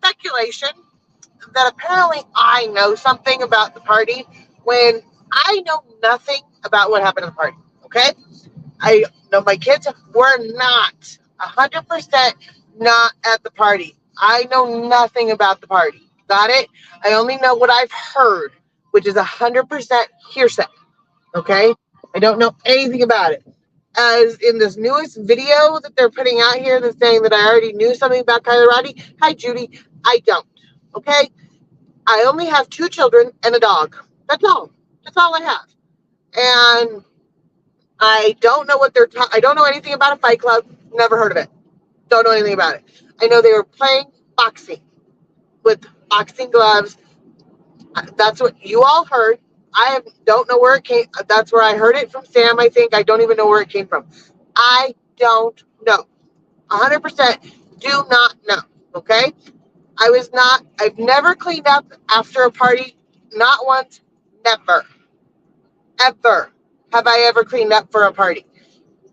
speculation that apparently I know something about the party when I know nothing about what happened at the party. Okay? I know my kids were not 100% not at the party. I know nothing about the party. Got it? I only know what I've heard, which is 100% hearsay. Okay? I don't know anything about it. As in this newest video that they're putting out here that's saying that I already knew something about Kylie Rodni. Hi, Judy. I don't. Okay? I only have 2 children and a dog. That's all. That's all I have. And I don't know what I don't know anything about a fight club. Never heard of it. Don't know anything about it. I know they were playing boxing with boxing gloves. That's what you all heard. Don't know where it came. That's where I heard it from Sam, I think. I don't even know where it came from. I don't know. 100% do not know. Okay? I've never cleaned up after a party. Not once. Never. Ever have I ever cleaned up for a party.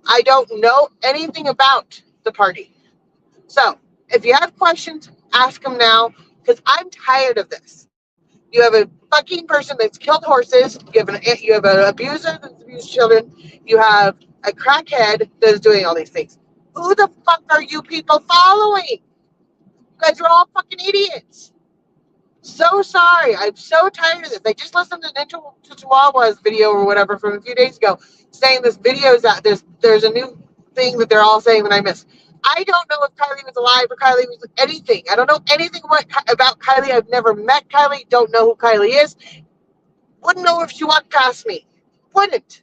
I don't know anything about the party. So, if you have questions, ask them now, because I'm tired of this. You have a fucking person that's killed horses. You have an abuser that's abused children. You have a crackhead that is doing all these things. Who the fuck are you people following? You guys are all fucking idiots. So sorry. I'm so tired of this. I just listened to Ninja Chihuahua's video or whatever from a few days ago saying this video is out. There's a new thing that they're all saying that I missed. I don't know if Kylie was alive or Kylie was anything. I don't know anything about Kylie. I've never met Kylie. Don't know who Kylie is. Wouldn't know if she walked past me. Wouldn't.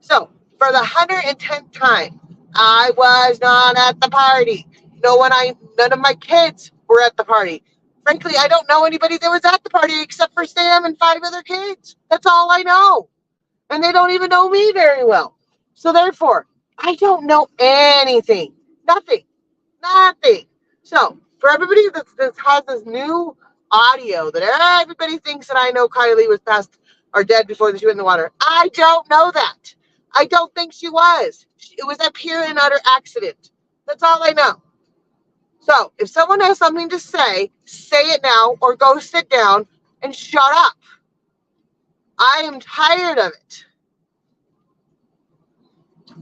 So, for the 110th time, I was not at the party. None of my kids were at the party. Frankly, I don't know anybody that was at the party except for Sam and 5 other kids. That's all I know. And they don't even know me very well. So therefore, I don't know anything. Nothing. Nothing. So, for everybody that has this new audio that everybody thinks that I know Kylie was passed or dead before she went in the water, I don't know that. I don't think she was. It was a pure and utter accident. That's all I know. So, if someone has something to say it now or go sit down and shut up. I am tired of it.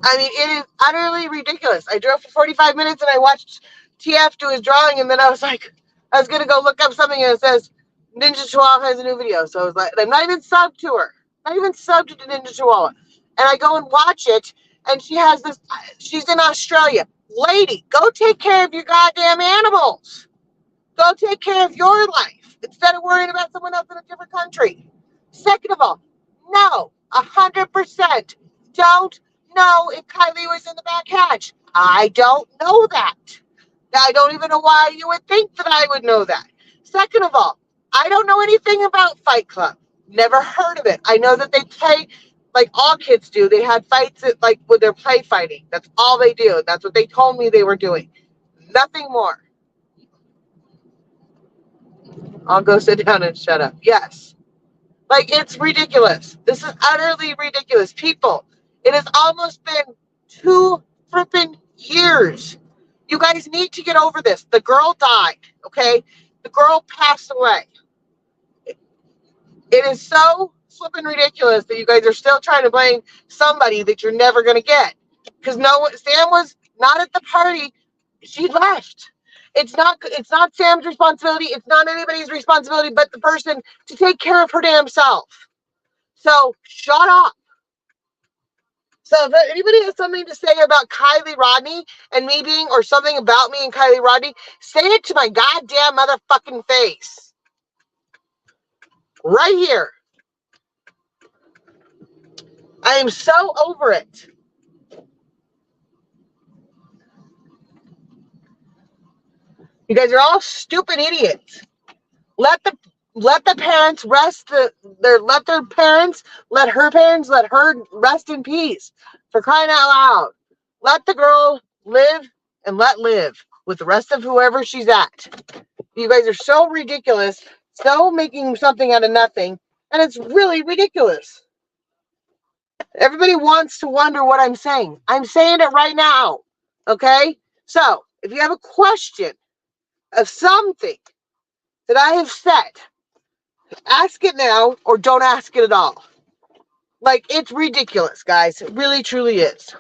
I mean, it is utterly ridiculous. I drove for 45 minutes and I watched TF do his drawing, and then I was going to go look up something and it says, Ninja Chihuahua has a new video. So I was like, I'm not even subbed to her. Not even subbed to Ninja Chihuahua. And I go and watch it, and she's in Australia. Lady, go take care of your goddamn animals. Go take care of your life instead of worrying about someone else in a different country. Second of all, no, 100% don't know if Kylie was in the back hatch. I don't know that. I don't even know why you would think that I would know that. Second of all, I don't know anything about Fight Club. Never heard of it. I know that they play like all kids do. They had fights when they're play fighting. That's all they do. That's what they told me they were doing. Nothing more. I'll go sit down and shut up. Yes. It's ridiculous. This is utterly ridiculous. People, it has almost been 2 flipping years. You guys need to get over this. The girl died, okay? The girl passed away. It is so flipping ridiculous that you guys are still trying to blame somebody that you're never going to get. Because Sam was not at the party. She left. It's not Sam's responsibility. It's not anybody's responsibility but the person to take care of her damn self. So shut up. So if anybody has something to say about Kylie Rodni and me being, or something about me and Kylie Rodni, say it to my goddamn motherfucking face. Right here. I am so over it. You guys are all stupid idiots. Let the parents rest. Let her parents let her rest in peace. For crying out loud. Let the girl live and let live with the rest of whoever she's at. You guys are so ridiculous, so making something out of nothing, and it's really ridiculous. Everybody wants to wonder what I'm saying. I'm saying it right now. Okay? So, if you have a question of something, that I have set. Ask it now or don't ask it at all. Like, it's ridiculous, guys. It really, truly is.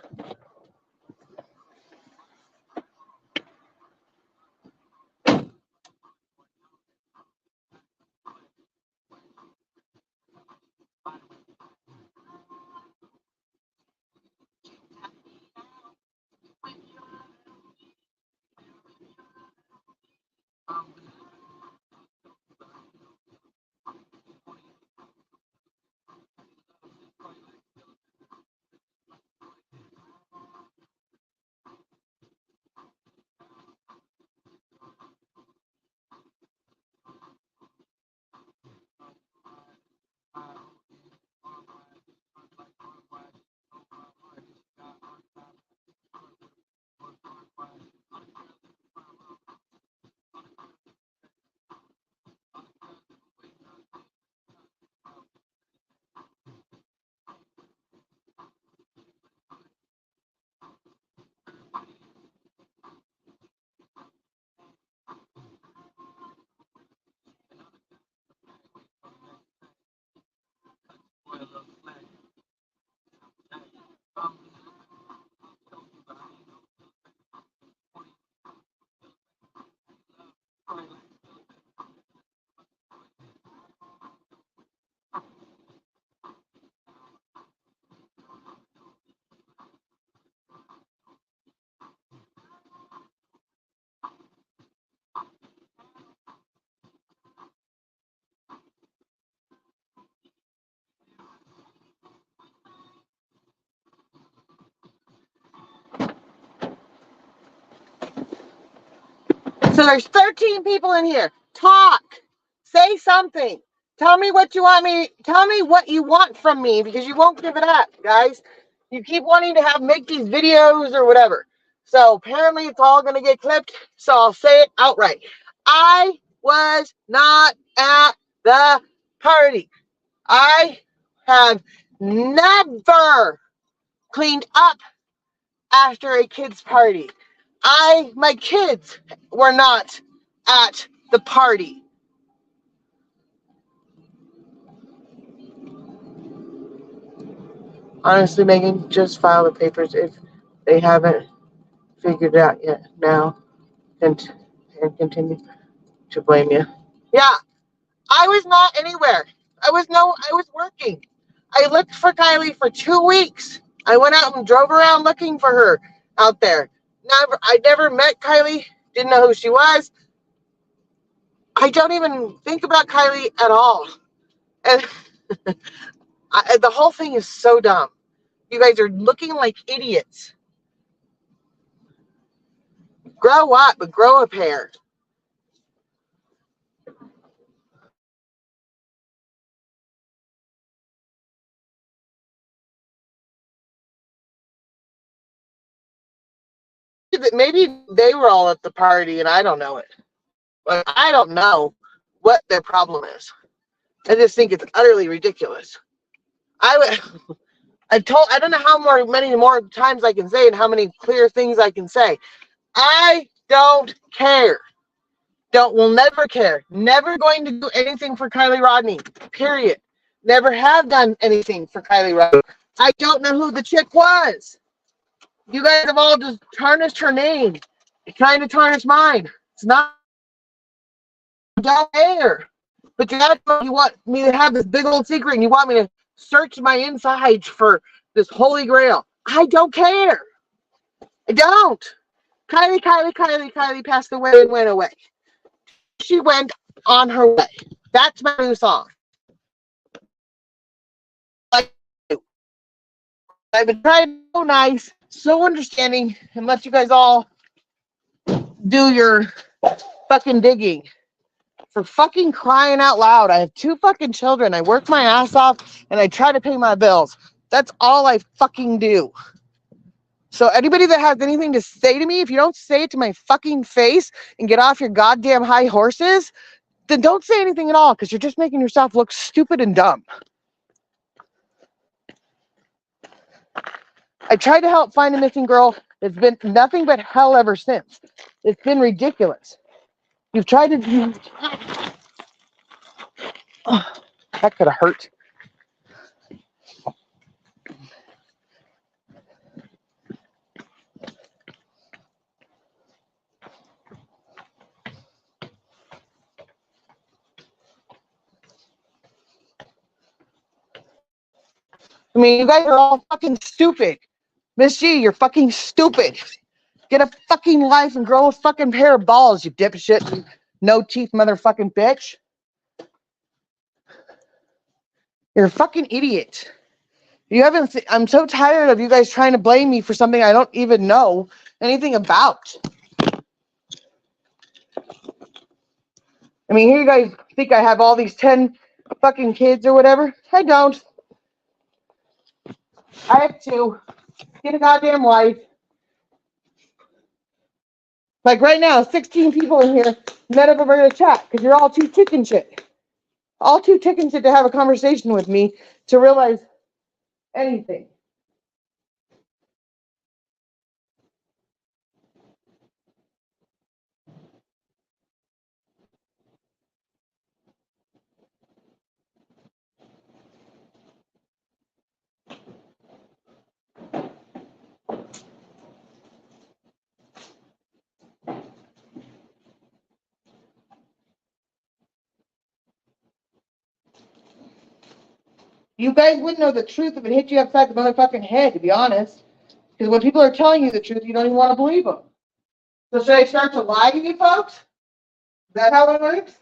So there's 13 people in here. Talk. Say something. Tell me what you want me. Tell me what you want from me, because you won't give it up, guys. You keep wanting to make these videos or whatever. So apparently it's all going to get clipped. So I'll say it outright. I was not at the party. I have never cleaned up after a kid's party. My kids were not at the party. Honestly, Megan, just file the papers if they haven't figured it out yet now, and continue to blame you. Yeah, I was not anywhere. I was working. I looked for Kylie for 2 weeks. I went out and drove around looking for her out there. I never met Kylie, didn't know who she was. I don't even think about Kylie at all. And the whole thing is so dumb. You guys are looking like idiots. Grow up, but grow a pair. Maybe they were all at the party and I don't know it. But I don't know what their problem is. I just think it's utterly ridiculous. I don't know many more times I can say and how many clear things I can say. I don't care. Will never care. Never going to do anything for Kylie Rodni. Period. Never have done anything for Kylie Rodni. I don't know who the chick was. You guys have all just tarnished her name. You're trying to tarnish mine. It's not. I don't care. But you want me to have this big old secret and you want me to search my insides for this holy grail. I don't care. I don't. Kylie passed away and went away. She went on her way. That's my new song. I've been trying so nice, so understanding, and let you guys all do your fucking digging. For fucking crying out loud. I have 2 fucking children. I work my ass off and I try to pay my bills. That's all I fucking do. So anybody that has anything to say to me, if you don't say it to my fucking face and get off your goddamn high horses, then don't say anything at all, because you're just making yourself look stupid and dumb. I tried to help find a missing girl. It's been nothing but hell ever since. It's been ridiculous. You've tried to Oh, that could have hurt. I mean, you guys are all fucking stupid. Miss G, you're fucking stupid. Get a fucking life and grow a fucking pair of balls, you dipshit, you no teeth motherfucking bitch. You're a fucking idiot. You haven't. I'm so tired of you guys trying to blame me for something I don't even know anything about. I mean, here you guys think I have all these 10 fucking kids or whatever. I don't. I have 2. Get a goddamn life. Like right now, 16 people in here. None of them are gonna chat because you're all too chicken shit. All too chicken shit to have a conversation with me to realize anything. You guys wouldn't know the truth if it hit you upside the motherfucking head, to be honest. Because when people are telling you the truth, you don't even want to believe them. So should I start to lie to you folks? Is that how it works?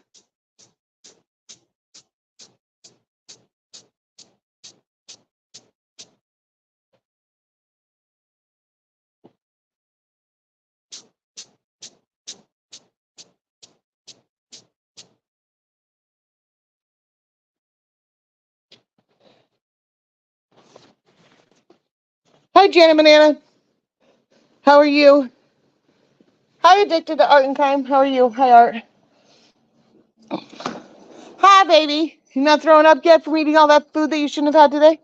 Hi, Janet Banana. How are you? Hi, Addicted to Art and Crime. How are you? Hi, Art. Hi, baby. You not throwing up yet from eating all that food that you shouldn't have had today?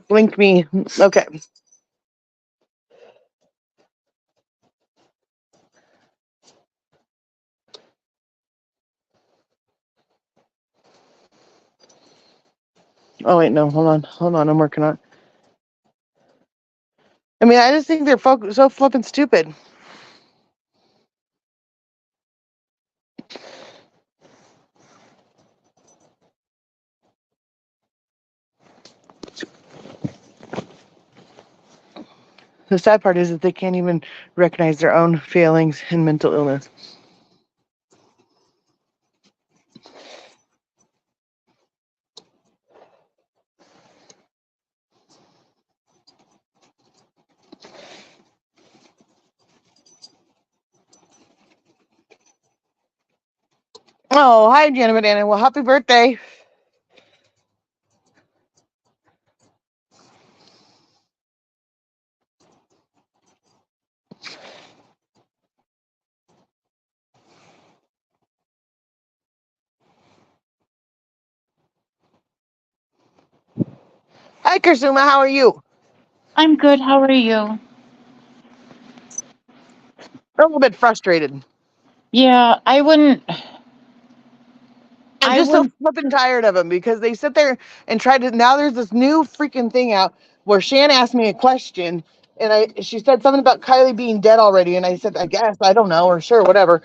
Blink me. Okay. Oh, wait, no. Hold on. Hold on. I'm working on it. I mean, I just think they're so flippin' stupid. The sad part is that they can't even recognize their own failings and mental illness. Oh, hi, Janet Banana. Well, happy birthday. Hi, Kursuma. How are you? I'm good. How are you? A little bit frustrated. Yeah, I'm I just so would, flipping tired of them because they sit there and try to. Now there's this new freaking thing out where Shan asked me a question and she said something about Kylie being dead already, and I said, I guess, I don't know, or sure, whatever.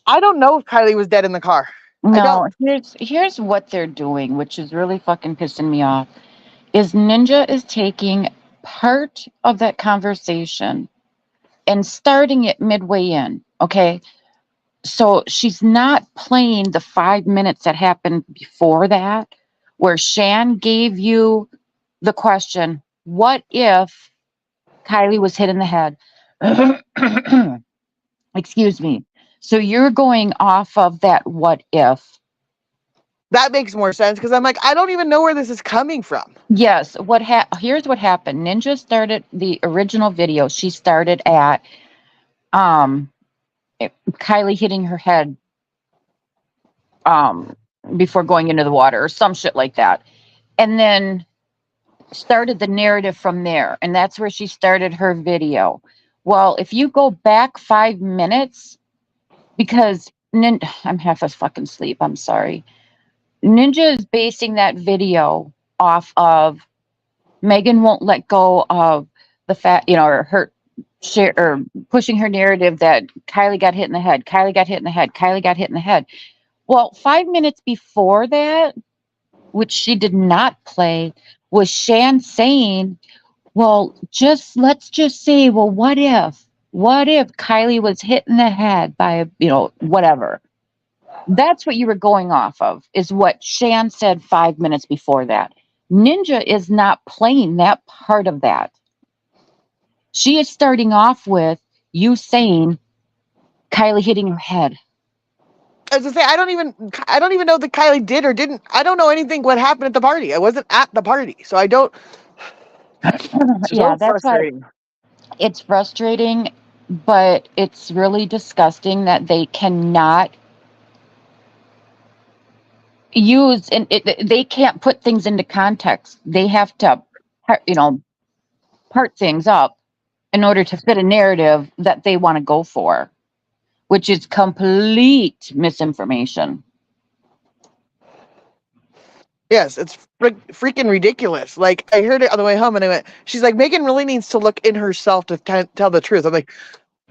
I don't know if Kylie was dead in the car. I don't. no, here's what they're doing, which is really fucking pissing me off, is Ninja is taking part of that conversation and starting it midway in, okay? So she's not playing the 5 minutes that happened before that, where Shan gave you the question, what if Kylie was hit in the head? Excuse me. So you're going off of that what if. That makes more sense because I'm like, I don't even know where this is coming from. Yes, here's what happened. Ninja started the original video. She started at um Kylie hitting her head um before going into the water or some shit like that. And then started the narrative from there. And that's where she started her video. Well, if you go back 5 minutes, because I'm half a fucking sleep. I'm sorry. Ninja is basing that video off of Megan won't let go of the fact, or her share or pushing her narrative that Kylie got hit in the head. Kylie got hit in the head. Kylie got hit in the head. Well, 5 minutes before that, which she did not play, was Shan saying, well, let's just say, well, what if Kylie was hit in the head by, whatever. That's what you were going off of, is what Shan said 5 minutes before that. Ninja is not playing that part of that. She is starting off with you saying Kylie hitting her head. As I say, I don't even know that Kylie did or didn't. I don't know anything what happened at the party. I wasn't at the party, so I don't. It's Yeah, so that's why frustrating. it's frustrating, but it's really disgusting that they cannot use they can't put things into context. They have to, you know, part things up in order to fit a narrative that they want to go for, which is complete misinformation. Yes, it's freaking ridiculous. Like, I heard it on the way home and I went, she's like, Megan really needs to look in herself to tell the truth. I'm like,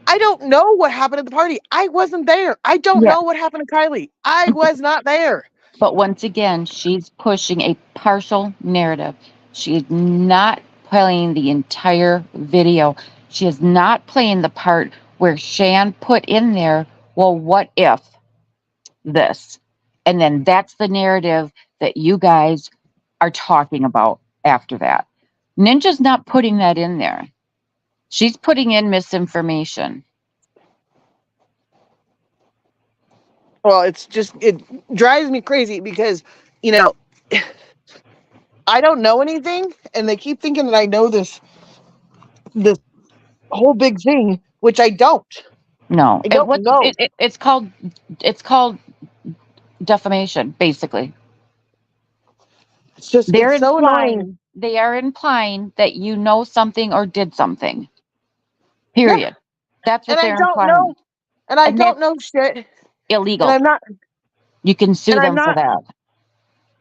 I don't know what happened at the party. I wasn't there. I don't Yeah. know what happened to Kylie. I was not there. But once again, she's pushing a partial narrative. She is not playing the entire video. She is not playing the part where Shan put in there, well, what if this? And then that's the narrative that you guys are talking about after that. Ninja's not putting that in there. She's putting in misinformation. Well, it drives me crazy because, you know, I don't know anything and they keep thinking that I know this whole big thing, which I don't. No, I don't know. it's called defamation, basically. It's They're so annoying. implying they are implying that you know something or did something. Yeah. Period. That's And what I they're don't implying. know. And I And don't that's know shit. And illegal. I'm not You can and sue I'm them for not that.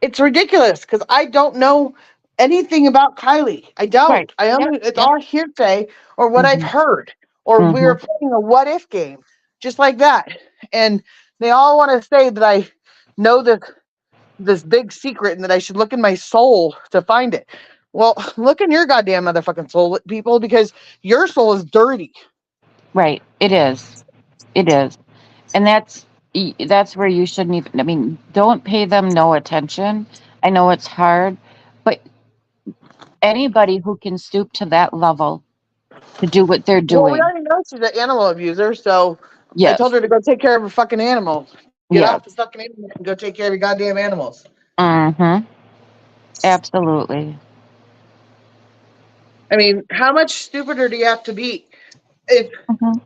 it's ridiculous because I don't know anything about Kylie. I Right. don't. I Yep. only it's Yep. all hearsay or what I've Hmm. heard. Or Hmm. we're playing a what if game. Just like that. And they all want to say that I know this big secret and that I should look in my soul to find it. Well, look in your goddamn motherfucking soul, people, because your soul is dirty. Right. It is. It is. And that's where you shouldn't even, I mean, don't pay them no attention. I know it's hard, but anybody who can stoop to that level to do what they're Well, we doing. already know she's an animal abuser, so I told Yes. her to go take care of her fucking animals. Get off Yes. the fucking internet and go take care of your goddamn animals. Mhm. Absolutely. I mean, how much stupider do you have to be? If Mhm.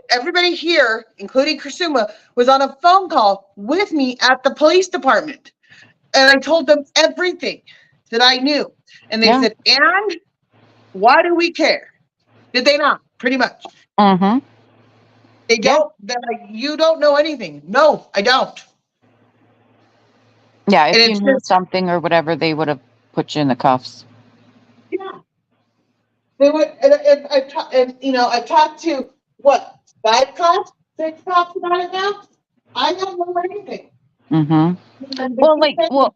everybody here, including Kusuma, was on a phone call with me at the police department, and I told them everything that I knew, and they Yeah. said, "And why do we care?" Did they not? Pretty much. Mhm. They Yeah. don't. They're like, "You don't know anything." No, I don't. Yeah, And if you it's knew just, something or whatever, they would have put you in the cuffs. yeah. They would, I've talked to what, 5 cops, 6 cops about it now. I don't know anything. Mhm. And they Well, keep like, saying well,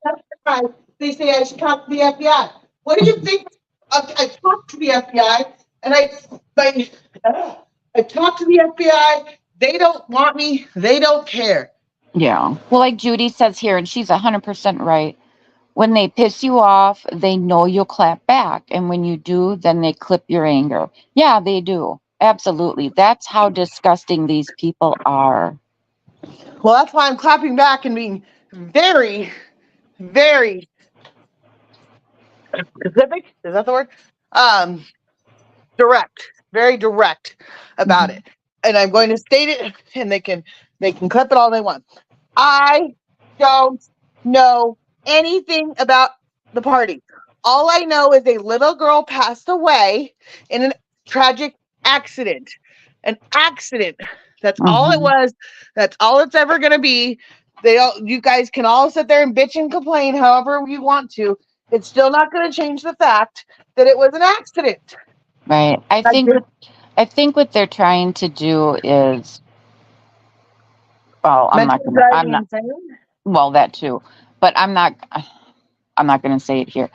they say I should talk to the FBI. What do you mhm. think? I talked to the FBI, and I talked to the FBI. They don't want me. They don't care. Yeah. Well, like Judy says here, and she's 100% right. When they piss you off, they know you'll clap back. And when you do, then they clip your anger. Yeah, they do. Absolutely. That's how disgusting these people are. Well, that's why I'm clapping back and being very, very specific. Is that the word? Um, direct, very direct about Mhm. it. And I'm going to state it, and they can clip it all they want. I don't know anything about the party. All I know is a little girl passed away in a tragic accident. An accident. That's all it Hmm. was. That's all it's ever going to be. You guys can all sit there and bitch and complain however you want to. It's still not going to change the fact that it was an accident. Right. Like this, I think what they're trying to do is, well, mentally drive I'm me not, insane. well, that too, but I'm not going to say it here.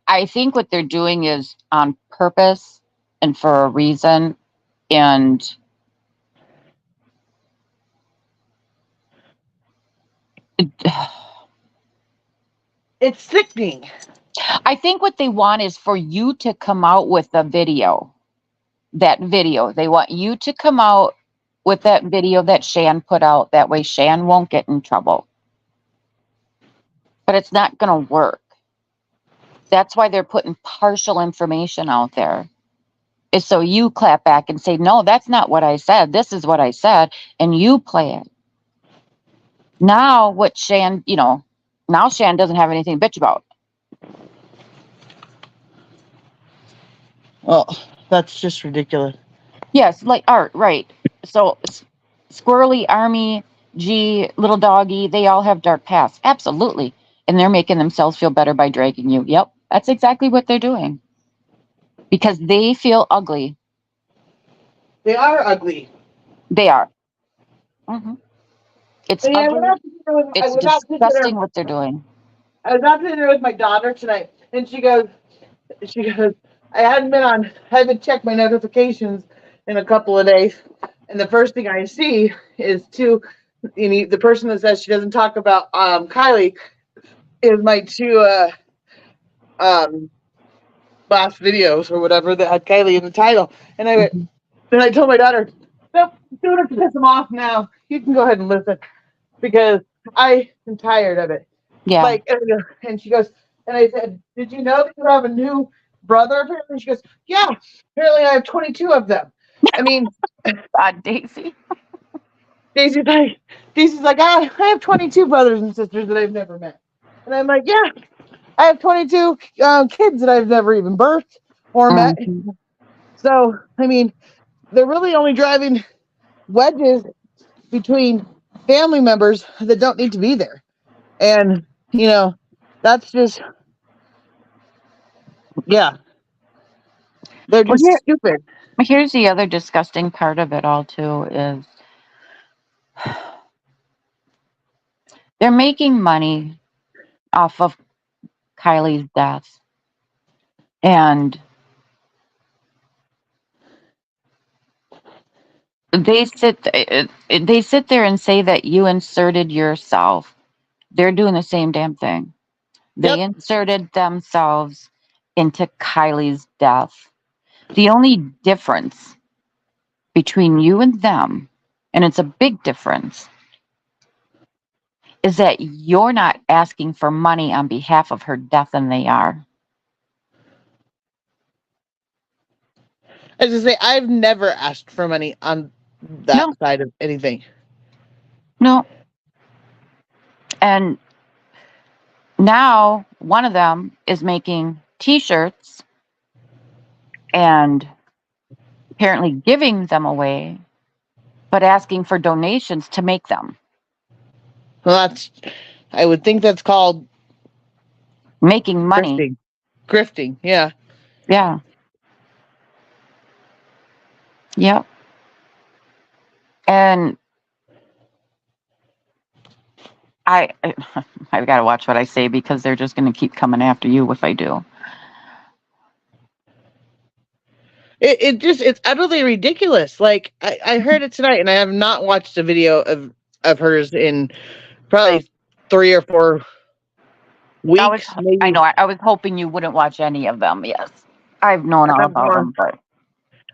I think what they're doing is on purpose and for a reason. And It's sickening. I think what they want is for you to come out with a video. That video. They want you to come out with that video that Shan put out. That way Shan won't get in trouble. But it's not going to work. That's why they're putting partial information out there. Is so you clap back and say, no, that's not what I said. This is what I said. And you play it. Now, what Shan, now Shan doesn't have anything to bitch about. Well, that's just ridiculous. Yes, like art, right. So, Squirrely, Army, G, Little Doggy, they all have dark pasts. Absolutely. And they're making themselves feel better by dragging you. Yep. That's exactly what they're doing because they feel ugly. They are ugly. They are. Hmm. It's And ugly. I It's was out to dinner. disgusting what they're doing. I was out to dinner with my daughter tonight, and she goes, I haven't checked my notifications in a couple of days, and the first thing I see is the person that says she doesn't talk about Kylie is my two um last videos or whatever that had Kylie in the title, and Hmm. then I told my daughter, nope, don't have to piss them off now. You can go ahead and listen because I am tired of it. Yeah. Like, and she goes, and I said, did you know that you have a new brother? Apparently, she goes, yeah. Apparently, I have 22 of them. I mean, Daisy. Daisy's like, I have 22 brothers and sisters that I've never met, and I'm like, yeah, I have 22 kids that I've never even birthed or met. Hmm. So, I mean, they're really only driving wedges between family members that don't need to be there, and that's just, yeah, they're Well, just stupid. here's the other disgusting part of it all, too, is they're making money off of Kylie's death. And they sit there and say that you inserted yourself. They're doing the same damn thing. They Yep. inserted themselves into Kylie's death. The only difference between you and them, and it's a big difference, is that you're not asking for money on behalf of her death and they are. As I say, I've never asked for money on that No, side of anything. no. And now one of them is making t-shirts and apparently giving them away, but asking for donations to make them. Well, I would think that's called Making money. grifting. Grifting, yeah. Yeah. Yep. And I I've got to watch what I say because they're just going to keep coming after you if I do. It's utterly ridiculous. Like I heard it tonight, and I have not watched a video of hers in probably 3 or 4 weeks, I maybe. know I was hoping you wouldn't watch any of them. Yes. I've known I all haven't about watched, them, but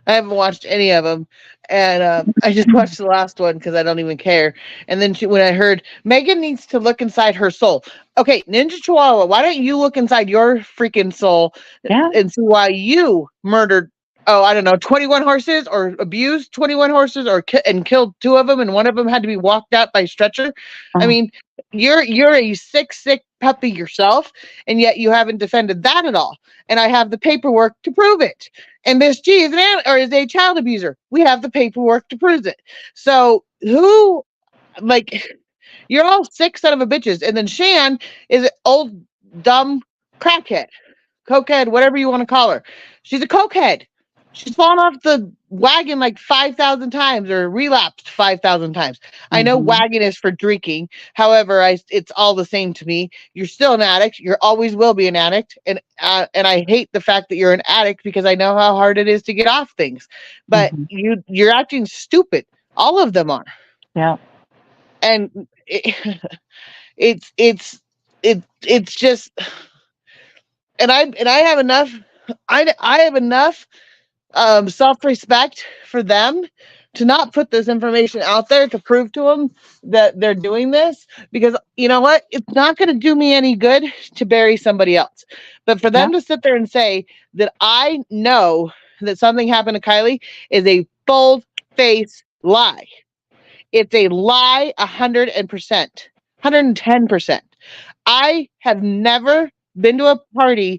I haven't watched any of them, and I just watched the last one because I don't even care. And then when I heard Megan needs to look inside her soul, okay, Ninja Chihuahua, why don't you look inside your freaking soul yeah. and see why you murdered oh, I don't know, 21 horses or abused 21 horses or and killed two of them and one of them had to be walked out by stretcher. I Mm, mean, you're a sick puppy yourself and yet you haven't defended that at all. And I have the paperwork to prove it. And Miss G is or is a child abuser. We have the paperwork to prove it. So who like you're all sick son of a bitches. And then Shan is an old dumb crackhead, cokehead, whatever you want to call her. She's a cokehead. She's fallen off the wagon like 5,000 times or relapsed 5,000 times. I know mhm, wagon is for drinking. However, it's all the same to me. You're still an addict. You always will be an addict. And I hate the fact that you're an addict because I know how hard it is to get off things. But mhm. you're acting stupid. All of them are. Yeah. And it's it's it's just and I have enough I have enough self-respect for them to not put this information out there to prove to them that they're doing this because you know what, it's not going to do me any good to bury somebody else, but for Yeah. them to sit there and say that I know that something happened to Kylie is a bold face lie. It's a lie 100%, 110%. I have never been to a party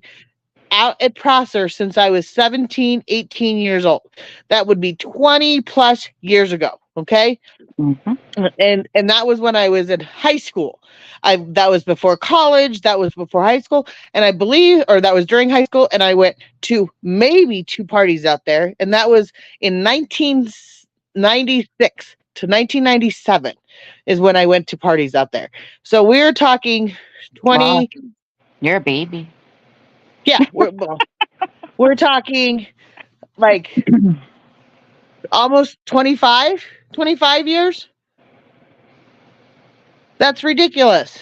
out at Prosser since I was 17, 18 years old. That would be 20 plus years ago. Okay. Mhm, And that was when I was in high school. I that was before college, that was before high school, and I believe or that was during high school and I went to maybe two parties out there and that was in 1996 to 1997 is when I went to parties out there. So we're talking wow, 20 you're a baby. yeah, we're talking like almost 25 years. That's ridiculous.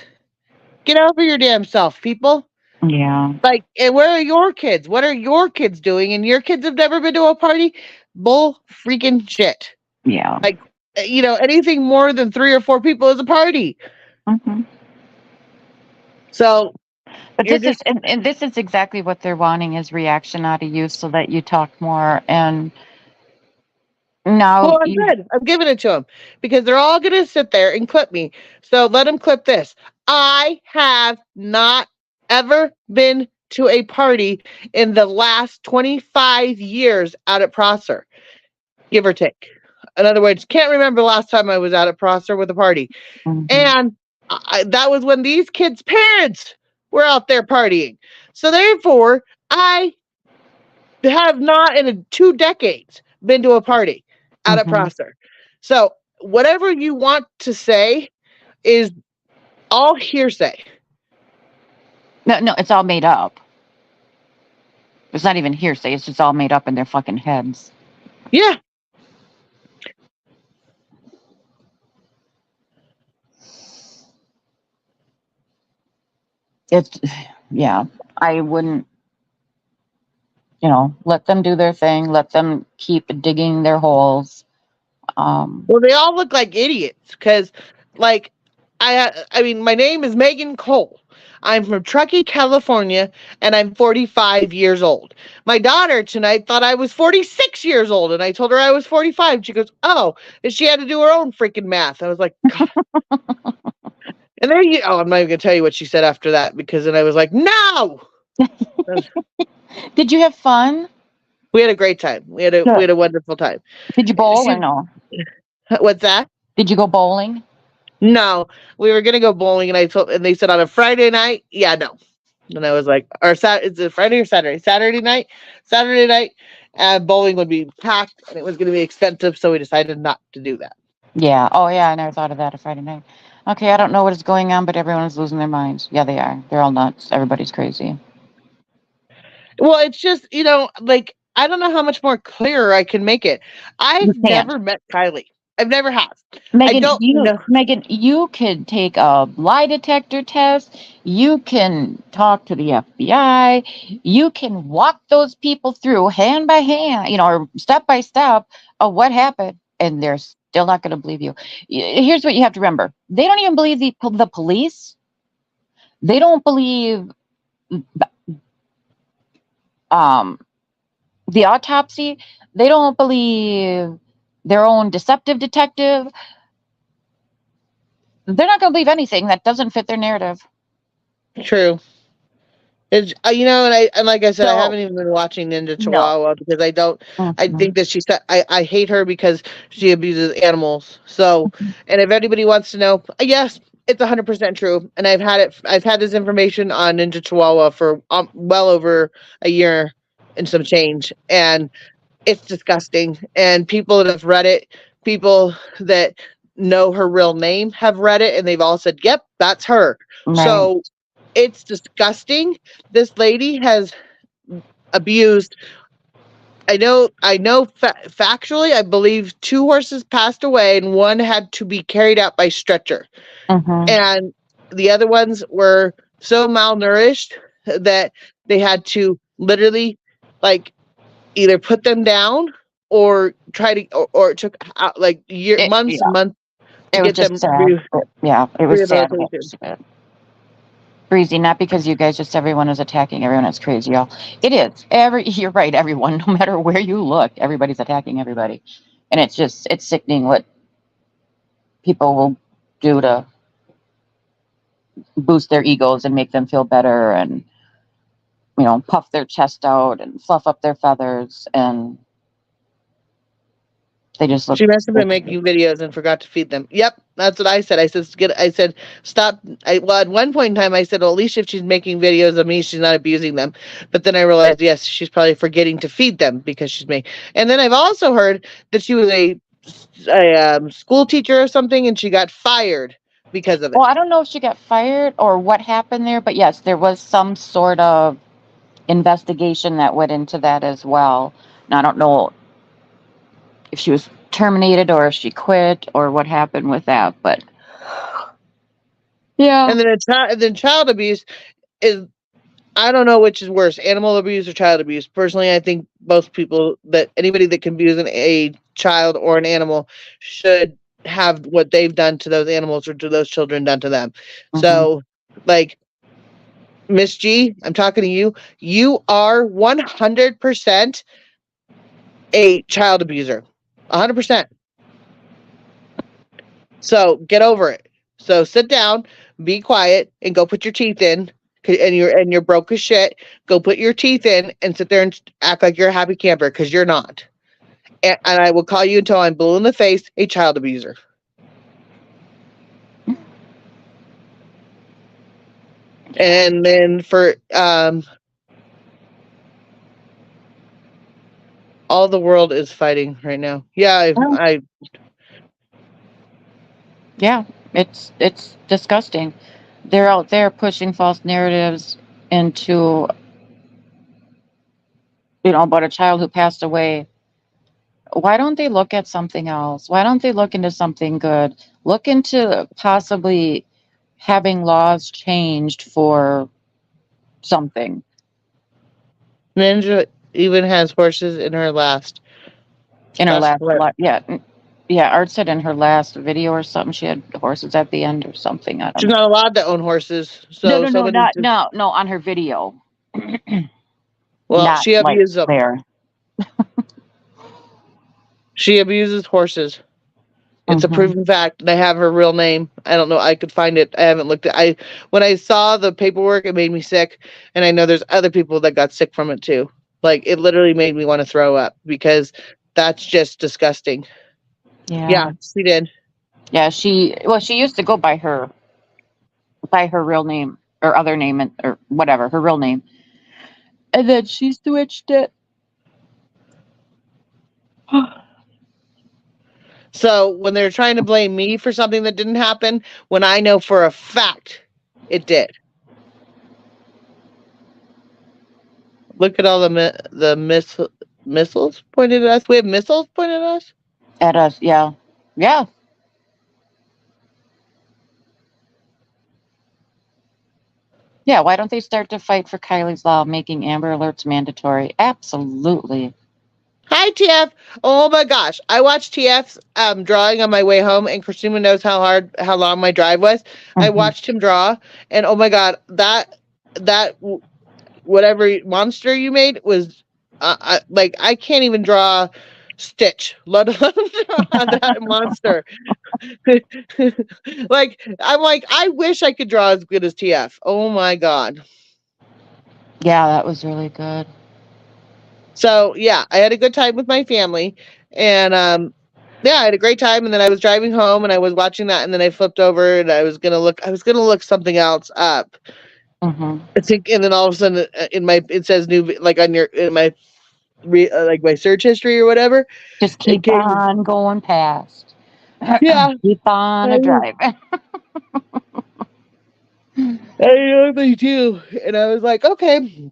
Get over your damn self, people. Yeah. Like, and where are your kids? What are your kids doing? And your kids have never been to a party? Bull freaking shit. Yeah. Like, anything more than three or four people is a party. Mhm. So But you're this is just, and this is exactly what they're wanting is reaction out of you so that you talk more and now well, I'm you good. I'm giving it to them because they're all going to sit there and clip me. So let them clip this. I have not ever been to a party in the last 25 years out at Prosser, give or take. In other words, can't remember the last time I was out at Prosser with a party. mhm, And that was when these kids' parents were out there partying. So therefore, I have not in 2 decades been to a party out at mhm. Prosser. So whatever you want to say is all hearsay. No, no, it's all made up. It's not even hearsay. It's just all made up in their fucking heads. Yeah. It's yeah. I wouldn't, let them do their thing. Let them keep digging their holes. Um, Well, they all look like idiots because, like, I mean, my name is Megan Cole. I'm from Truckee, California, and I'm 45 years old. My daughter tonight thought I was 46 years old, and I told her I was 45. She goes, "Oh," and she had to do her own freaking math. I was like, God. And then I'm not even gonna tell you what she said after that because then I was like, no. did you have fun? We had a great time. We Good. had a wonderful time. Did you bowl She, or no? what's that? Did you go bowling? No, we were gonna go bowling, and and they said on a Friday night, yeah, no. And I was like, or is it Friday or Saturday? Saturday night, Saturday night, bowling would be packed, and it was gonna be expensive, so we decided not to do that. Yeah. Oh, yeah. I never thought of that. A Friday night. Okay. I don't know what is going on, but everyone is losing their minds. Yeah, they are. They're all nuts. Everybody's crazy. Well, it's just like I don't know how much more clearer I can make it. You I've can't. never met Kylie. I've never have. I Megan, don't know. You could take a lie detector test. You can talk to the FBI. You can walk those people through hand by hand, or step by step of what happened, and they're still not going to believe you. Here's what you have to remember: they don't even believe the police. They don't believe um The autopsy, they don't believe their own deceptive detective. They're not going to believe anything that doesn't fit their narrative. True. It's and like I said, I So, haven't even been watching Ninja no. Chihuahua because I don't. I Mhm. think that she said I hate her because she abuses animals. So, and if anybody wants to know, yes, it's 100% true. And I've had it. I've had this information on Ninja Chihuahua for well over a year and some change, and it's disgusting. And people that have read it, people that know her real name have read it, and they've all said, "Yep, that's her." Right. So it's disgusting. This lady has abused. I know factually, I believe two horses passed away and one had to be carried out by stretcher. Mhm. And the other ones were so malnourished that they had to literally like either put them down or try to or it took like months and Yeah, months to it was get just them sad. Yeah, it was sad what rehabilitation. she did. Breezy, not because you guys, just everyone is attacking everyone. It's crazy, y'all. It is. You're right, everyone. No matter where you look, everybody's attacking everybody. And it's sickening what people will do to boost their egos and make them feel better and, puff their chest out and fluff up their feathers. And they just look She must have been stupid. making videos and forgot to feed them. Yep, that's what I said. I said stop. Well, at one point in time I said, well, at least if she's making videos of me, she's not abusing them. But then I realized, yes, she's probably forgetting to feed them because she's me. And then I've also heard that she was a school teacher or something, and she got fired because of Well, it. I don't know if she got fired or what happened there, but yes, there was some sort of investigation that went into that as well. Now, I don't know if she was terminated or if she quit or what happened with that, but yeah. And then child abuse is, I don't know which is worse, animal abuse or child abuse. Personally, I think most people that anybody that can abuse a child or an animal should have what they've done to those animals or to those children done to them. Hmm. So, like Miss G, I'm talking to you. You are 100% a child abuser. 100%. So get over it. So sit down, be quiet, and go put your teeth in. And you're broke as shit. Go put your teeth in and sit there and act like you're a happy camper because you're not. And I will call you until I'm blue in the face, a child abuser. Yeah. And then for all the world is fighting right now. Yeah, Oh, I yeah, it's disgusting. They're out there pushing false narratives into, about a child who passed away. Why don't they look at something else? Why don't they look into something good? Look into possibly having laws changed for something. Ninja even has horses in her last. In her That's last what. yeah, yeah, Art said in her last video or something she had horses at the end or something. I don't She's know. not allowed to own horses, No, so no, no, somebody. not no, no, on her video. Well, Not she like abuses them. there. She abuses horses. It's a Hmm. proven fact, and I have her real name. I don't know. I could find it. I haven't looked at. I When I saw the paperwork, it made me sick, and I know there's other people that got sick from it too. Like it literally made me want to throw up because that's just disgusting. Yeah. Yeah, she did. Yeah, she used to go by her real name or other name or whatever, her real name. And then she switched it. So when they're trying to blame me for something that didn't happen, when I know for a fact it did. Look at all the missiles pointed at us. We have missiles pointed at us. At us, yeah. Yeah. Yeah, why don't they start to fight for Kylie's Law, making Amber Alerts mandatory? Absolutely. Hi, TF. Oh my gosh. I watched TF's drawing on my way home, and Christina knows how long my drive was. I Hmm. watched him draw, and oh my god, that whatever monster you made was I can't even draw Stitch, let alone draw that monster. Like I'm like I wish I could draw as good as TF. Oh my god. Yeah, that was really good. So yeah, I had a good time with my family, and yeah, I had a great time. And then I was driving home, and I was watching that, and then I flipped over, and I was gonna look something else up. Hmm. I think, and then all of a sudden, in my it says like on your in my like my search history or whatever, Just it keep came. on going past. Yeah, Keep on a I, driving. I know they do, and I was like, okay.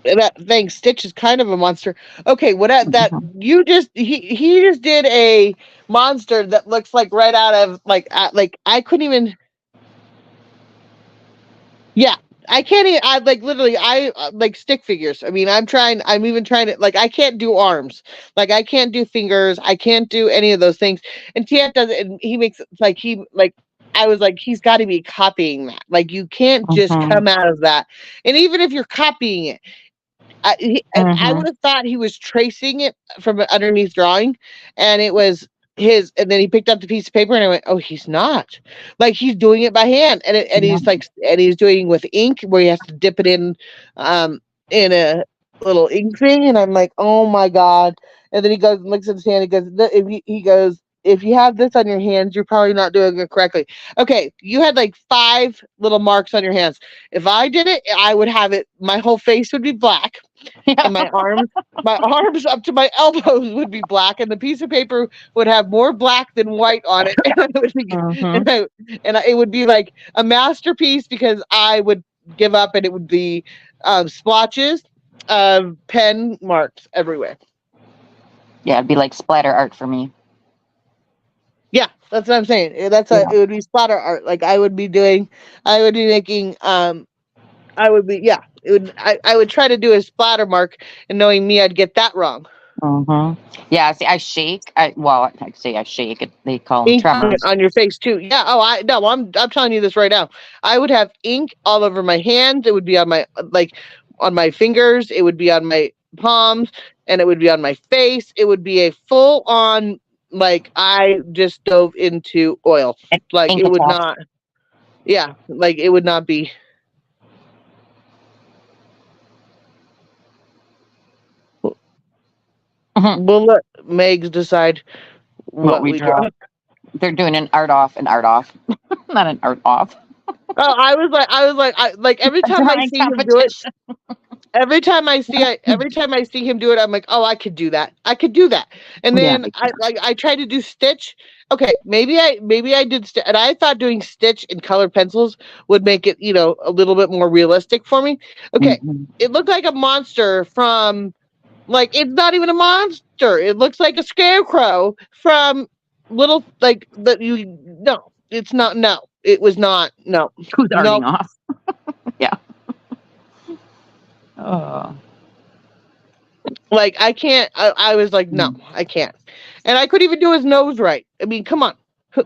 And that thing Stitch is kind of a monster. Okay, that Mhm. you just he just did a monster that looks like right out of like I couldn't even. Yeah, I can't even. I like literally. I like stick figures. I mean, I'm trying. I'm even trying to like. I can't do arms. Like I can't do fingers. I can't do any of those things. And TF does it, and he makes it like he like. I was like, he's got to be copying that. Like you can't just Mhm. come out of that. And even if you're copying it, I would Mhm. have thought he was tracing it from underneath drawing, and it was his. And then he picked up the piece of paper, and I went, "Oh, he's not. Like he's doing it by hand, and Yeah. he's like, and he's doing with ink where he has to dip it in a little ink thing." And I'm like, "Oh my god!" And then he goes and looks at his hand. He goes, he goes. If you have this on your hands, you're probably not doing it correctly. Okay, you had like five little marks on your hands. If I did it, I would have it. My whole face would be black Yeah. and my arms up to my elbows would be black, and the piece of paper would have more black than white on it. And I would be, and Mhm. I, it would be like a masterpiece because I would give up, and it would be splotches of pen marks everywhere. Yeah, it'd be like splatter art for me. Yeah, that's what I'm saying. Yeah. It would be splatter art. Like I would be making I would be yeah. It would I would try to do a splatter mark, and knowing me, I'd get that wrong. Mhm. Yeah. See, I shake. I say I shake. They call them Ink on tremors. your face too. Yeah. Oh, I no. I'm telling you this right now. I would have ink all over my hands. It would be on my like on my fingers. It would be on my palms, and it would be on my face. It would be a full on like I just dove into oil. Like Ink it would attack. not. Yeah. Like it would not be. Mhm. We'll let Megs decide What what we we draw. draw. They're doing an art off, not an art off. Oh, I like every A time I drawing see him do it, competition. every time I see him do it, I'm like, oh, I could do that. I could do that. And Yeah, then they can. I try to do Stitch. Okay, maybe I did, and I thought doing Stitch in colored pencils would make it a little bit more realistic for me. Okay, Mhm. it looked like a monster from like it's not even a monster. It looks like a scarecrow from little like that you no. It's not. No, it was not. No, Who's no. arting off? Yeah. Oh. Like I can't. I was like, no, Mm. I can't. And I couldn't even do his nose right. I mean, come on.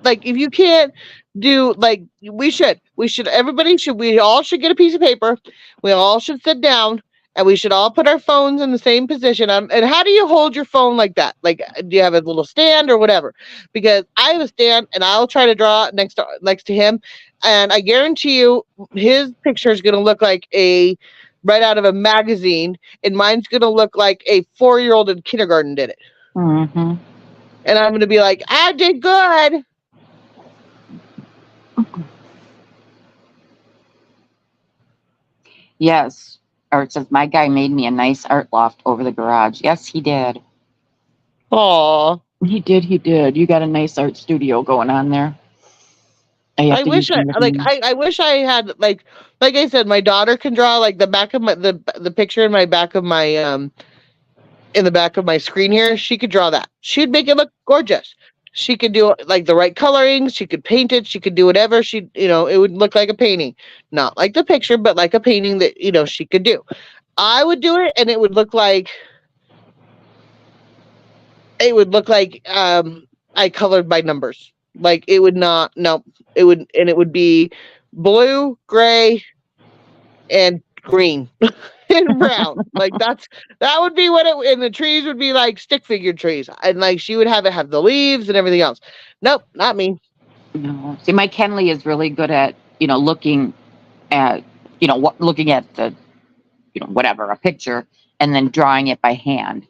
Like if you can't do like we should everybody should we all should get a piece of paper. We all should sit down and we should all put our phones in the same position. And how do you hold your phone like that? Like do you have a little stand or whatever? Because I have a stand and I'll try to draw next to him, and I guarantee you his picture is going to look like a right out of a magazine, and mine's gonna look like a 4 year old in kindergarten did it. Mhm. And I'm gonna be like, I did good. Yes. Or it says my guy made me a nice art loft over the garage. Yes, he did. Aw. He did. He did. You got a nice art studio going on there. I have I to use wish I one of like these. I wish I had like I said, my daughter can draw like the back of my the picture in my back of my in the back of my screen here. She could draw that. She'd make it look gorgeous. She could do like the right coloring. She could paint it. She could do whatever. It would look like a painting, not like the picture, but like a painting that she could do. I would do it, and it would look like I colored by numbers. Like it would not no, it would be blue, gray, and green and brown. Like that would be what it, and the trees would be like stick figure trees, and like she would have it have the leaves and everything else. Nope, not me. No. See, my Kenley is really good at, looking at, looking at the, whatever, a picture, and then drawing it by hand.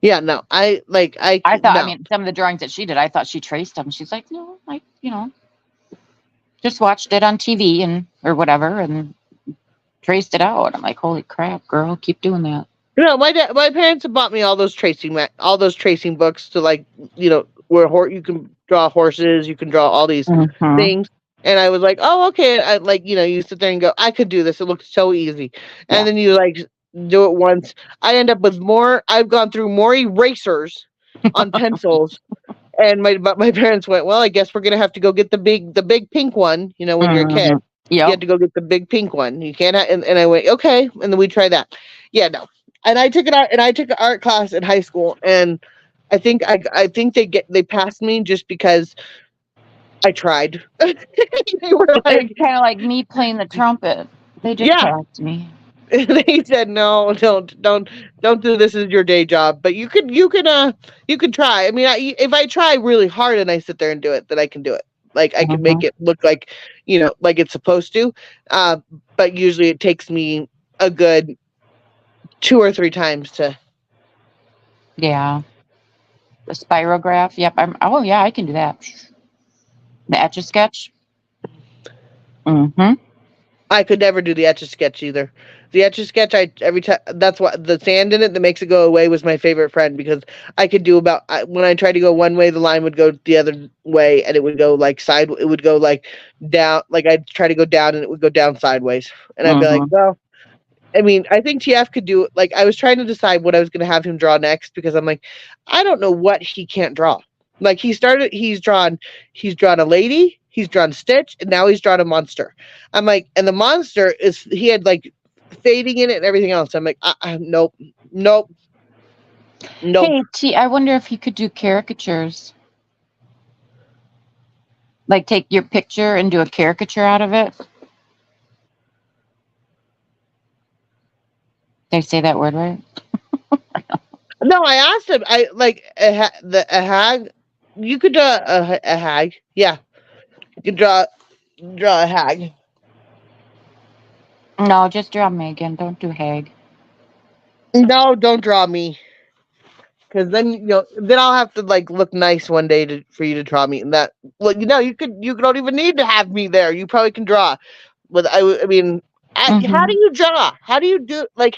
Yeah, no, I thought, I no. mean, some of the drawings that she did, I thought she traced them. She's like, no, just watched it on TV or whatever and traced it out. I'm like, holy crap, girl, keep doing that. No, my parents have bought me all those all those tracing books to like, where you can draw horses, you can draw all these Mm-hmm. things. And I was like, oh, okay. I like, you sit there and go, I could do this. It looks so easy. And Yeah. then you like do it once. I end up with more. I've gone through more erasers on pencils. And my parents went, well, I guess we're gonna have to go get the big pink one. When you're a Mm-hmm. kid, you have Yep. to go get the big pink one. You can't. And I went, okay. And then we tried that. Yeah, no. And I took an art class in high school, and I think they passed me just because I tried. They were It's like, kind of like me playing the trumpet. They just yeah. passed me. They said no, don't do this as your day job, but you could try. I mean, if I try really hard and I sit there and do it, then I can do it. Like I can Mm-hmm. make it look like like it's supposed to. Uh, but usually it takes me a good 2 or 3 times to. Yeah. The spirograph. Yep. Oh, yeah, I can do that. The etch a sketch. Mm-hmm. I could never do the etch a sketch either. The etch a sketch, I every time that's what the sand in it that makes it go away was my favorite friend because I could do when I tried to go one way, the line would go the other way, and it would go like side. It would go like down. Like I'd try to go down, and it would go down sideways, and I'd be like, Mm-hmm. well, I mean, I think TF could do like I was trying to decide what I was going to have him draw next because I'm like, I don't know what he can't draw. Like he's drawn a lady, he's drawn Stitch, and now he's drawn a monster. I'm like, and the monster he had like fading in it and everything else. I'm like, nope, nope, nope. Hey, I wonder if you could do caricatures. Like take your picture and do a caricature out of it. Did I say that word right? No, I asked him. I like a hag. You could draw a hag. Yeah, you could draw a hag. No, just draw Megan. Don't do Hag. No, don't draw me. Because then then I'll have to like look nice one day for you to draw me, and that well, you don't even need to have me there. You probably can draw. But I mean, how Mm-hmm. do you draw? How do you do? Like,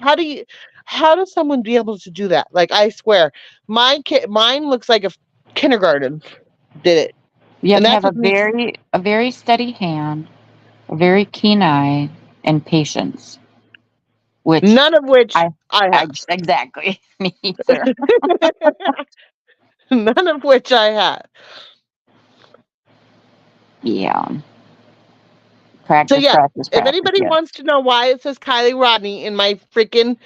how does someone be able to do that? Like, I swear, mine looks like a kindergarten did it, You have and to that's have with me. a very steady hand, a very keen eye, and patience. Which None of which I, I I have. exactly me either. None of which I have. Yeah. So Practice, yeah, practice, if practice. anybody Yeah. wants to know why it says Kylie Rodney in my freaking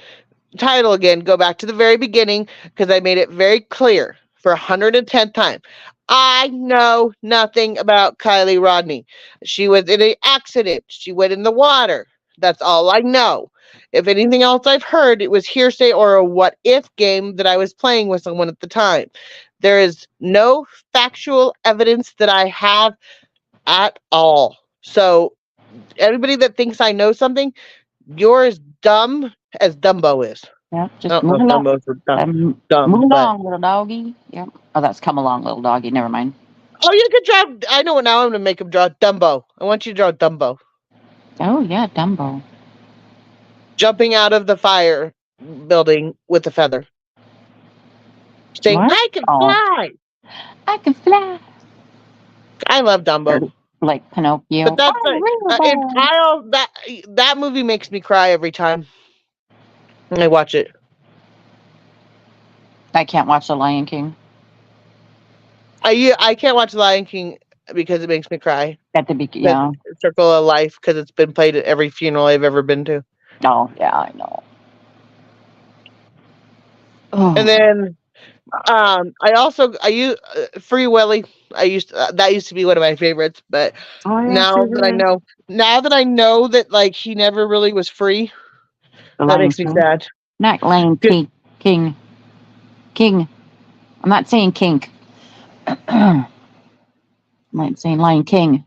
title again, go back to the very beginning because I made it very clear for 110th time. I know nothing about Kylie Rodney. She was in an accident. She went in the water. That's all I know. If anything else I've heard, it was hearsay or a what if game that I was playing with someone at the time. There is no factual evidence that I have at all. So, everybody that thinks I know something, you're as dumb as Dumbo is. Yeah. I Just don't know move if along. Dumbo's Move dumb, but along, little doggy. Yep. Oh, that's come along, little doggy. Never mind. oh, you could draw. I know what now. I'm gonna make him draw Dumbo. I want you to draw Dumbo Oh yeah, Dumbo. jumping out of the fire building with a feather, saying, What? "I can Oh, fly." I can fly. I love Or Dumbo, like but Pinocchio. that's I'm a like river and boy. Kyle. That movie makes me cry every time I watch it. I can't watch The Lion King I can't watch Lion King because it makes me cry. at the beginning. But Yeah. Circle of Life because it's been played at every funeral I've ever been to. Oh yeah, I know. And Oh. then I use Free Willy. That used to be one of my favorites, but Oh yeah, now sure that I is. know, that like he never really was free, The that Lion makes me King, sad. not Lion Just, King. King. King. I'm not saying kink. I'm not saying Lion King.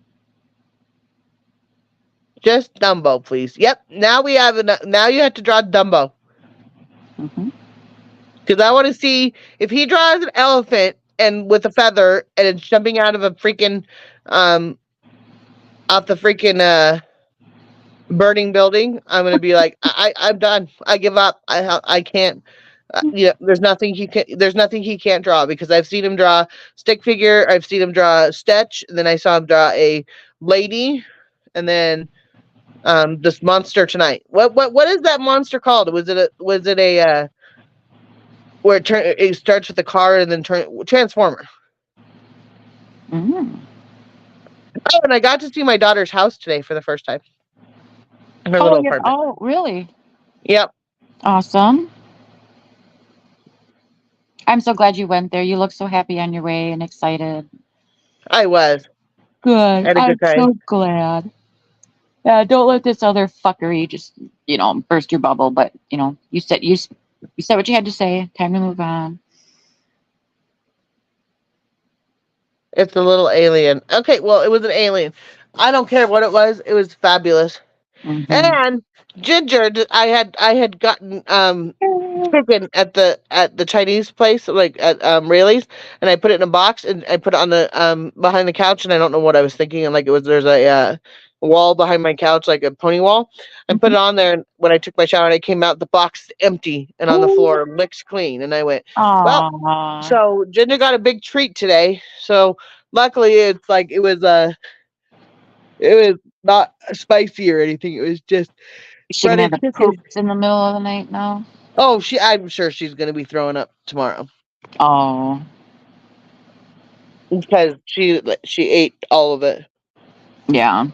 just Dumbo, please. Yep. Now we have enough. Now you have to draw Dumbo Hmm. because I want to see if he draws an elephant and with a feather and it's jumping out of a freaking um out the freaking burning building. I'm gonna be like, I'm done. I give up. I can't. Yeah, there's nothing he can't draw because I've seen him draw stick figure. I've seen him draw sketch, and then I saw him draw a lady, and then this monster tonight. What is that monster called? Was it a where it starts with the car and then transformer? Mm. Oh, and I got to see my daughter's house today for the first time. Her Oh, little you're. apartment. Oh, really? Yep, Awesome. I'm so glad you went there. You look so happy on your way and excited. I was. Good. Had a I'm good time. so glad. Yeah, don't let this other fuckery just, burst your bubble. But you said what you had to say. Time to move on. It's a little alien. Okay, well, it was an alien. I don't care what it was. It was fabulous. Hmm. And ginger, I had gotten chicken at the Chinese place, like at Rayleigh's, and I put it in a box and I put it on the behind the couch, and I don't know what I was thinking. And like it was there's a wall behind my couch, like a pony wall. I put Hmm. it on there, and when I took my shower, and I came out, the box empty and on the floor, licked clean, and I went, well. Aw. So Ginger got a big treat today. So luckily, it's like it was not spicy or anything. It was just Is she gonna have breaded the chicken. poops in the middle of the night now? Oh, I'm sure she's gonna be throwing up tomorrow Oh, because she ate all of it. yeah.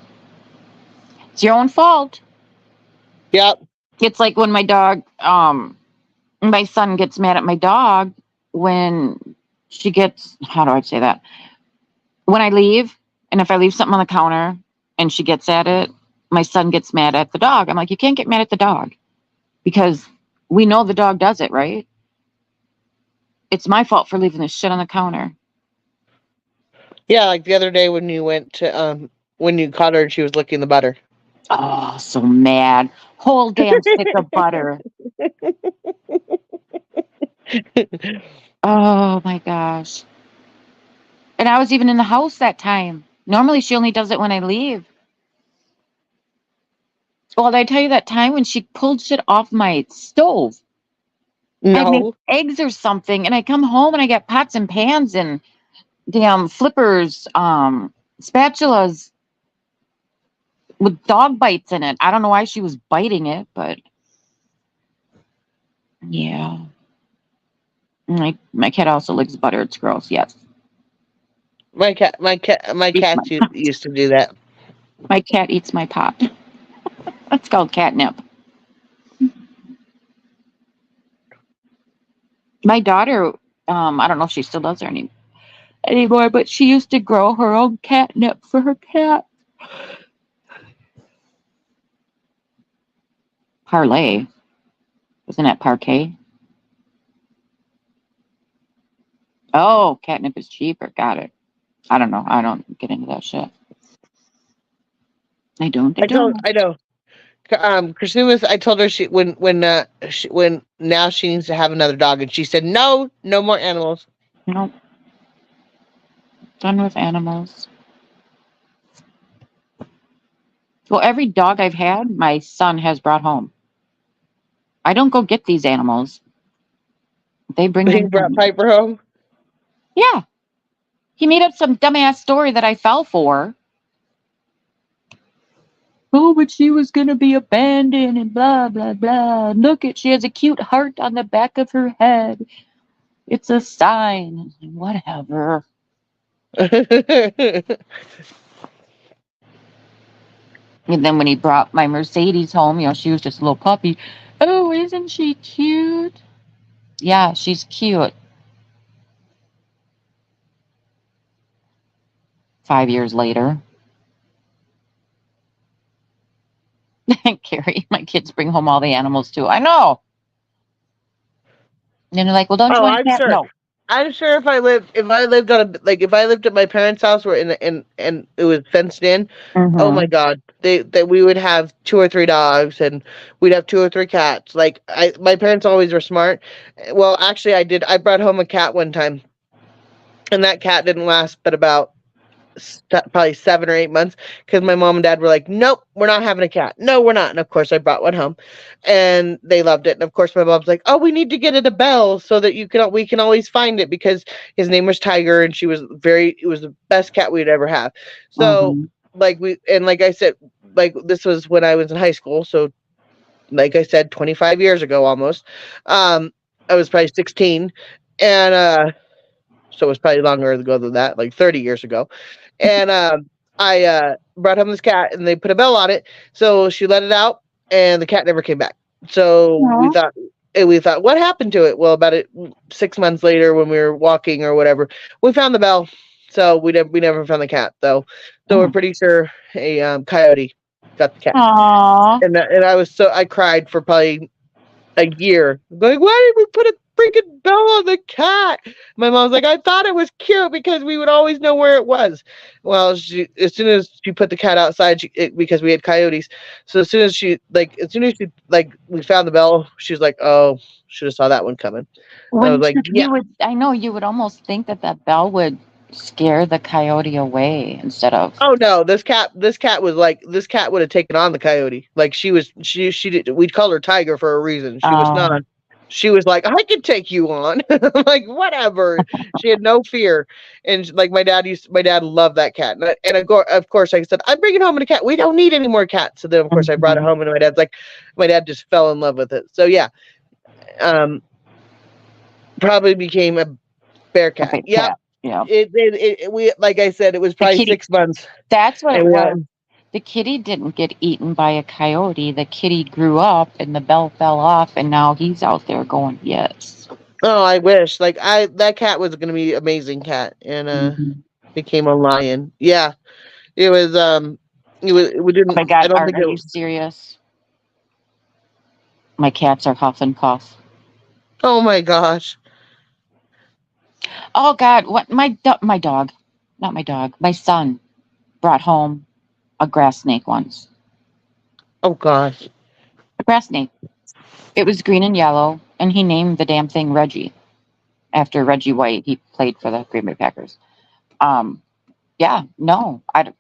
It's your own fault. Yep. It's like when my son gets mad at my dog when she gets, how do I say that? When I leave, and if I leave something on the counter and she gets at it, my son gets mad at the dog. I'm like, you can't get mad at the dog because we know the dog does it, right? It's my fault for leaving this shit on the counter. Yeah, like the other day when you went to when you caught her and she was licking the butter. Oh, so mad. Whole damn stick of butter. Oh my gosh. And I was even in the house that time. Normally she only does it when I leave. Well, did I tell you that time when she pulled shit off my stove? I made No. eggs or something, and I come home and I got pots and pans and damn flippers, spatulas with dog bites in it. I don't know why she was biting it, but yeah. My cat also licks butter. It's gross. Yes, My eats my cats used to do that. my cat eats my pop. That's called catnip. My daughter, I don't know if she still does her anymore, but she used to grow her own catnip for her cat. Parlay, wasn't that parquet? Oh, catnip is cheaper. Got it. I don't know. I don't get into that shit. I don't. I don't. I know. Christmas. I told her when now she needs to have another dog, and she said no, no more animals. No, done with animals. Well, every dog I've had, my son has brought home. I don't go get these animals. They bring He them brought home. Piper home. Yeah. He made up some dumbass story that I fell for. Oh, but she was going to be abandoned and blah, blah, blah. Look at, she has a cute heart on the back of her head. It's a sign. Whatever. And then when he brought my Mercedes home, she was just a little puppy. Oh, isn't she cute? Yeah, she's cute. 5 years later. Carrie, my kids bring home all the animals too. I know. And they're like, well, don't you Oh, want a I'm cat? sure. No. I'm sure if I lived on a like if I lived at my parents' house where and it was fenced in, oh my Mm-hmm. God, they we would have two or three dogs and we'd have two or three cats. Like my parents always were smart. Well, actually, I brought home a cat one time, and that cat didn't last but about probably 7 or 8 months because my mom and dad were like, nope, we're not having a cat. No, we're not. And of course, I brought one home, and they loved it. And of course, my mom's like, oh, we need to get it a bell so that we can always find it because his name was Tiger, and it was the best cat we'd ever have. So Mm-hmm. like I said, like this was when I was in high school, so like I said, 25 years ago almost. Um, I was probably 16, and so it was probably longer ago than that, like 30 years ago. And I brought home this cat, and they put a bell on it. So she let it out, and the cat never came back. So Aw. we thought, what happened to it? Well, about 6 months later, when we were walking or whatever, we found the bell. So we never found the cat though. So we're pretty sure a coyote got the cat. Aw. And I cried for probably a year. Like, why did we put a freaking bell on the cat? My mom's like, I thought it was cute because we would always know where it was. Well, as soon as she put the cat outside, because we had coyotes. So as soon as she we found the bell, she was like, oh, should have saw that one coming. And I was Wouldn't like, yeah. you would I know you would almost think that that bell would scare the coyote away instead of. Oh no, this cat would have taken on the coyote. Like she did we'd call her Tiger for a reason. She was not. Um, She was like, I can take you on. Like whatever. She had no fear. And like my dad loved that cat. And of course I said, I'm bringing home a cat. We don't need any more cats. So then of course I brought it mhm. home and my dad just fell in love with it. So yeah. Um Probably became a bear A cat. big Yep. cat. Yeah. We like I said, it was The probably kitty. 6 months. That's what it And was. The kitty didn't get eaten by a coyote. The kitty grew up and the bell fell off, and now he's out there going, yes. Oh, I wish. Like I that cat was gonna be amazing cat and Mhm. became a lion. Yeah. It was we Oh didn't my I God, don't Art, think are it you serious? My cats are huff and puff. oh my gosh. Oh God, what my dog, not my dog, my son brought home a grass snake once. Oh gosh. A grass snake. It was green and yellow, and he named the damn thing Reggie after Reggie White. He played for the Green Bay Packers. Um, yeah, no, I'm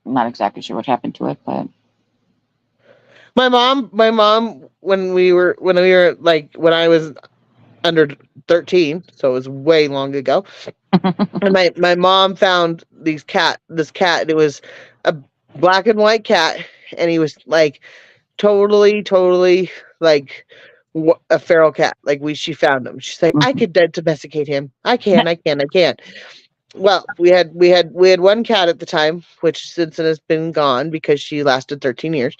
not exactly sure what happened to it, but My mom when I was under 13, so it was way long ago. And my mom found this cat. It was a black and white cat, and he was like totally like a feral cat. Like she found him. She's like, I Mhm. could domesticate him. I can. Well, we had one cat at the time, which since then has been gone because she lasted 13 years,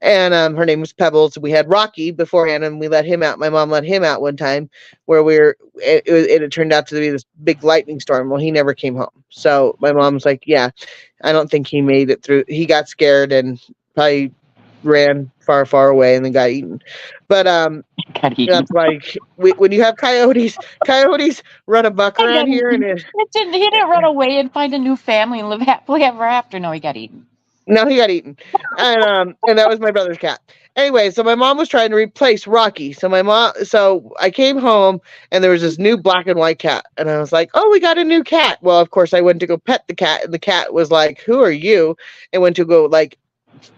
and her name was Pebbles. We had Rocky beforehand, and we let him out. My mom let him out one time, where it had turned out to be this big lightning storm. Well, he never came home, so my mom's like, yeah, I don't think he made it through. He got scared and probably ran far away and then got eaten. But Got eaten. that's why when you have coyotes run amok I around got here, and eaten. He didn't run away and find a new family and live happily ever after. No, he got eaten. no, he got eaten, and that was my brother's cat. Anyway, so my mom was trying to replace Rocky. So I came home and there was this new black and white cat, and I was like, "Oh, we got a new cat." Well, of course, I went to go pet the cat, and the cat was like, "Who are you?" and went to go like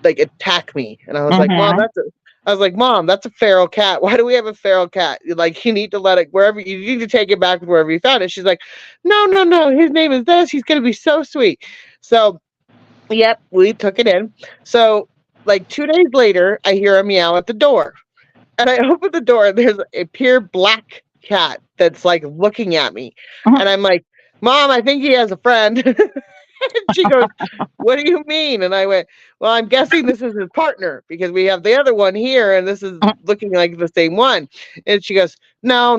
attack me, and I was like, "Mom, Mm-hmm. that's a feral cat. Why do we have a feral cat? Like, you need to let it wherever you need to take it back wherever you found it." She's like, no. His name is this. He's gonna be so sweet. So, yep, we took it in. So, like 2 days later, I hear a meow at the door, and I open the door, and there's a pure black cat that's like looking at me, and I'm like, "Mom, I think he has a friend." And she goes, "What do you mean?" And I went, "Well, I'm guessing this is his partner because we have the other one here and this is looking like the same one." And she goes, No.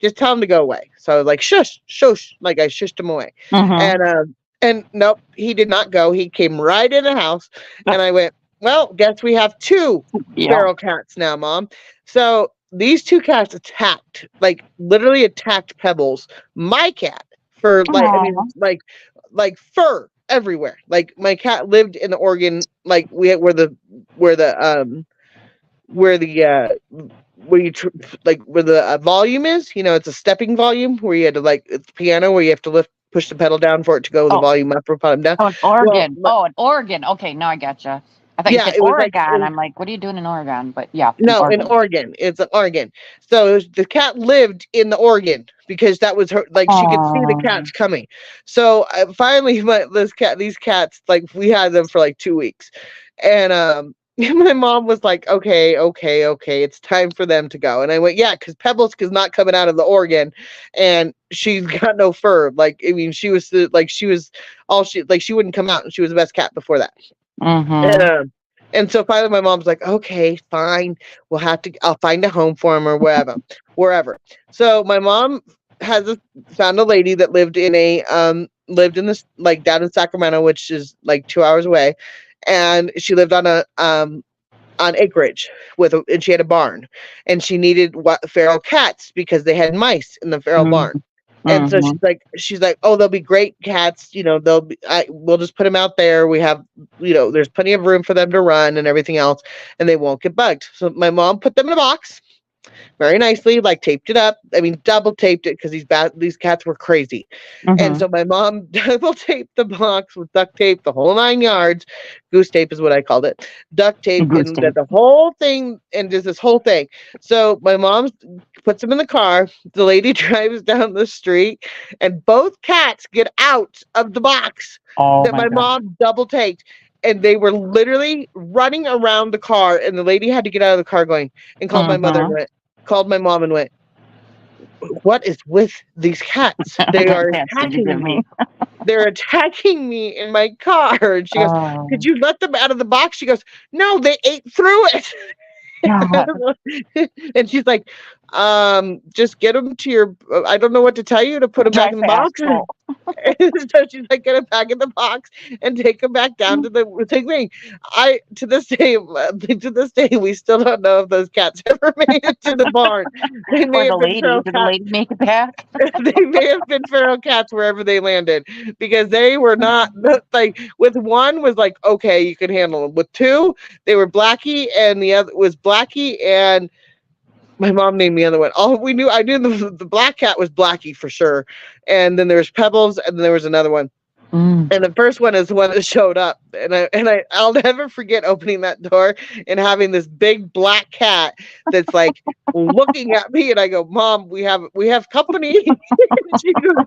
Just tell him to go away. So I was like, shush. Like I shushed him away. Mm-hmm. And And nope, he did not go. He came right in the house, and I went, "Well, guess we have two Yeah. feral cats now, Mom." So these two cats attacked, like literally attacked Pebbles, my cat, for like, I mean, Aw. like fur everywhere. Like my cat lived in the Oregon, like we had where the where the where you like where the volume is. You know, it's a stepping volume where you had to like it's piano where you have to lift push the pedal down for it to go the Oh, volume up or volume down. oh, in Well, Oregon. Oh, in Oregon. Okay, now I gotcha. I thought you yeah, said it was like Oregon. I'm like, what are you doing in Oregon? But yeah, in no, in Oregon. Oregon. It's in Oregon. So the cat lived in the Oregon because that was her. Like she could see the Oh. cats coming. So finally, these cats, like we had them for like 2 weeks, and my mom was like, "Okay, okay, okay, it's time for them to go." And I went, "Yeah, because Pebbles is not coming out of the Oregon, and she's got no fur. Like I mean, she was all she like she wouldn't come out, and she was the best cat before that." And Mm-hmm. and so finally my mom's like, okay, fine. I'll find a home for him or wherever. So my mom has found a lady that lived in this like down in Sacramento, which is like 2 hours away. And she lived on acreage and she had a barn and she needed feral cats because they had mice in the feral barn. And so Mm-hmm. she's like, oh, they'll be great cats. You know, we'll just put them out there. We have, there's plenty of room for them to run and everything else, and they won't get bugged. So my mom put them in a box very nicely, like taped it up. I mean, double taped it because these cats were crazy. And Mm-hmm. so my mom double taped the box with duct tape, the whole 9 yards. Goose tape is what I called it. Duct tape Goose and tape. the whole thing and just this whole thing. So my mom puts them in the car. The lady drives down the street and both cats get out of the box Oh that my my God. mom double taped. And they were literally running around the car, and the lady had to get out of the car going and Mm-hmm. called my mom and went, "What is with these cats? They What are cats did you give attacking me? me. They're attacking me in my car." And she goes, "Could Oh, you let them out of the box?" She goes, "No, they ate through it." God. And she's like, just get them to your, I don't know what to tell you to put them back Drive in the fast. box. Oh. So she's like, get them back in the box and take them back down to the thing. To this day, we still don't know if those cats ever made it to the barn. They may Or the have been lady. feral Did the cats. lady make it back? They may have been feral cats wherever they landed because they were not like with one was like okay you could handle them with two they were Blackie and the other was Blackie and my mom named the other one. All we knew, I knew the black cat was Blackie for sure, and then there was Pebbles, and then there was another one. Mm. And the first one is the one that showed up, I'll never forget opening that door and having this big black cat that's like looking at me, and I go, "Mom, we have company." she goes,